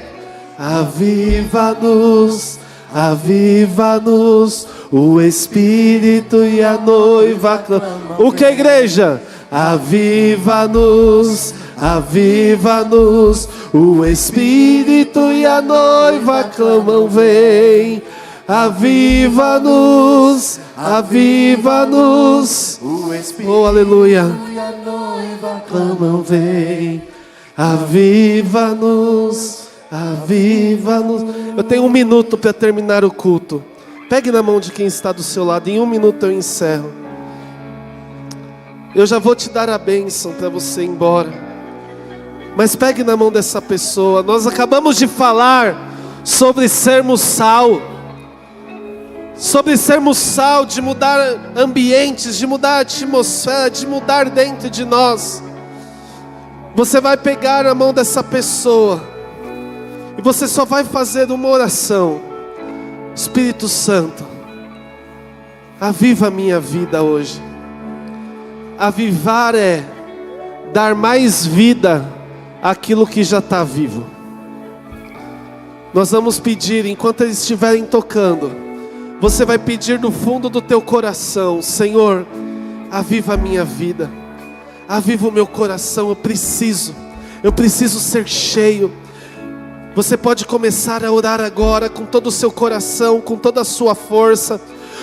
Aviva-nos, aviva-nos. O Espírito e a noiva clamam. O que, igreja? Aviva-nos, aviva-nos. O Espírito e a noiva clamam, vem. Aviva-nos, aviva-nos. Oh, aleluia. Clamam, vem. Aviva-nos, aviva-nos. Eu tenho 1 minuto para terminar o culto. Pegue na mão de quem está do seu lado. Em 1 minuto eu encerro. Eu já vou te dar a bênção para você ir embora. Mas pegue na mão dessa pessoa. Nós acabamos de falar sobre sermos sal. Sobre sermos sal, de mudar ambientes, de mudar a atmosfera, de mudar dentro de nós. Você vai pegar a mão dessa pessoa e você só vai fazer uma oração: Espírito Santo, aviva a minha vida hoje. Avivar é dar mais vida àquilo que já está vivo. Nós vamos pedir, enquanto eles estiverem tocando, você vai pedir do fundo do teu coração: Senhor, aviva a minha vida, aviva o meu coração. Eu preciso ser cheio. Você pode começar a orar agora com todo o seu coração, com toda a sua força.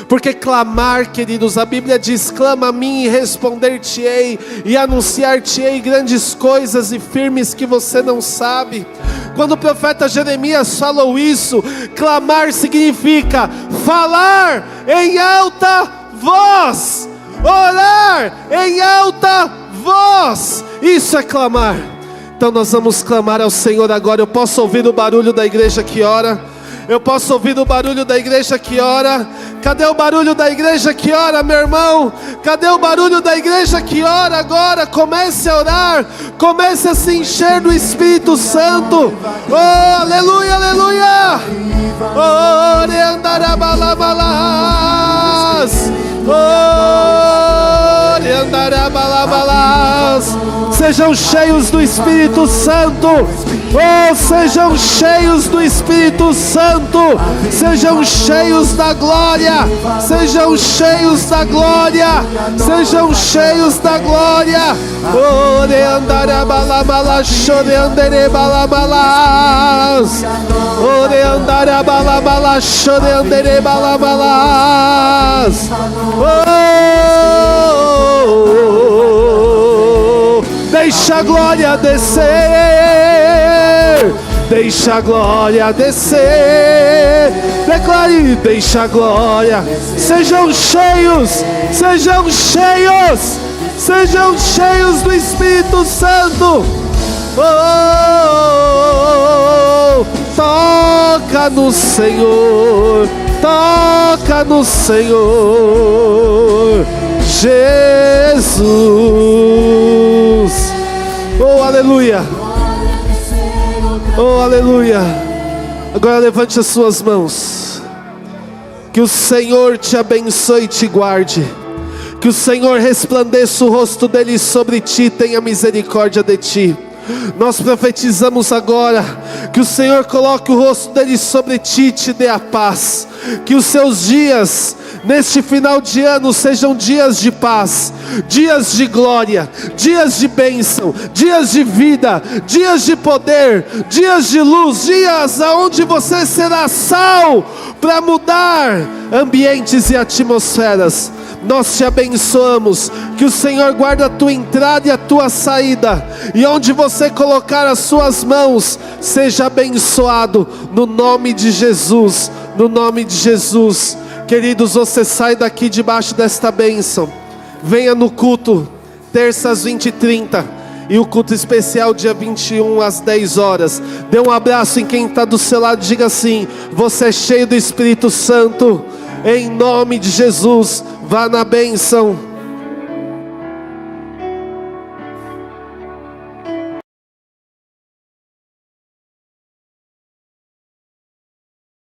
Porque clamar, queridos, a Bíblia diz: clama a mim e responder-te-ei, e anunciar-te-ei grandes coisas e firmes que você não sabe. Quando o profeta Jeremias falou isso, clamar significa falar em alta voz, orar em alta voz. Isso é clamar. Então nós vamos clamar ao Senhor agora. Eu posso ouvir o barulho da igreja que ora? Eu posso ouvir o barulho da igreja que ora? Cadê o barulho da igreja que ora, meu irmão? Cadê o barulho da igreja que ora agora? Comece a orar, comece a se encher do Espírito Santo. Oh, aleluia, aleluia. Oh, reandarabalavalas. Oh, reandarabalavalas. Sejam cheios do Espírito Santo. Oh, sejam cheios do Espírito Santo. Sejam cheios da glória. Sejam cheios da glória. Sejam cheios da glória. Oh, reandarabalamalas, choreanderebalamalas. Oh, reandarabalamalas, choreanderebalamalas. Oh, deixa a glória descer. Deixa a glória descer. Declare: deixa a glória. Sejam cheios, sejam cheios, sejam cheios do Espírito Santo. Oh, toca no Senhor, toca no Senhor Jesus. Oh, aleluia. Oh, aleluia. Agora levante as suas mãos. Que o Senhor te abençoe e te guarde. Que o Senhor resplandeça o rosto dele sobre ti e tenha misericórdia de ti. Nós profetizamos agora que o Senhor coloque o rosto dele sobre ti e te dê a paz. Que os seus dias neste final de ano sejam dias de paz, dias de glória, dias de bênção, dias de vida, dias de poder, dias de luz, dias aonde você será sal para mudar ambientes e atmosferas. nós te abençoamos. Que o Senhor guarde a tua entrada e a tua saída, e onde você colocar as suas mãos, seja abençoado, no nome de Jesus, no nome de Jesus. Queridos, você sai daqui debaixo desta bênção. Venha no culto, terça às 20h30, e o culto especial dia 21 às 10 horas. Dê um abraço em quem está do seu lado, diga assim: você é cheio do Espírito Santo, em nome de Jesus. Vá na bênção.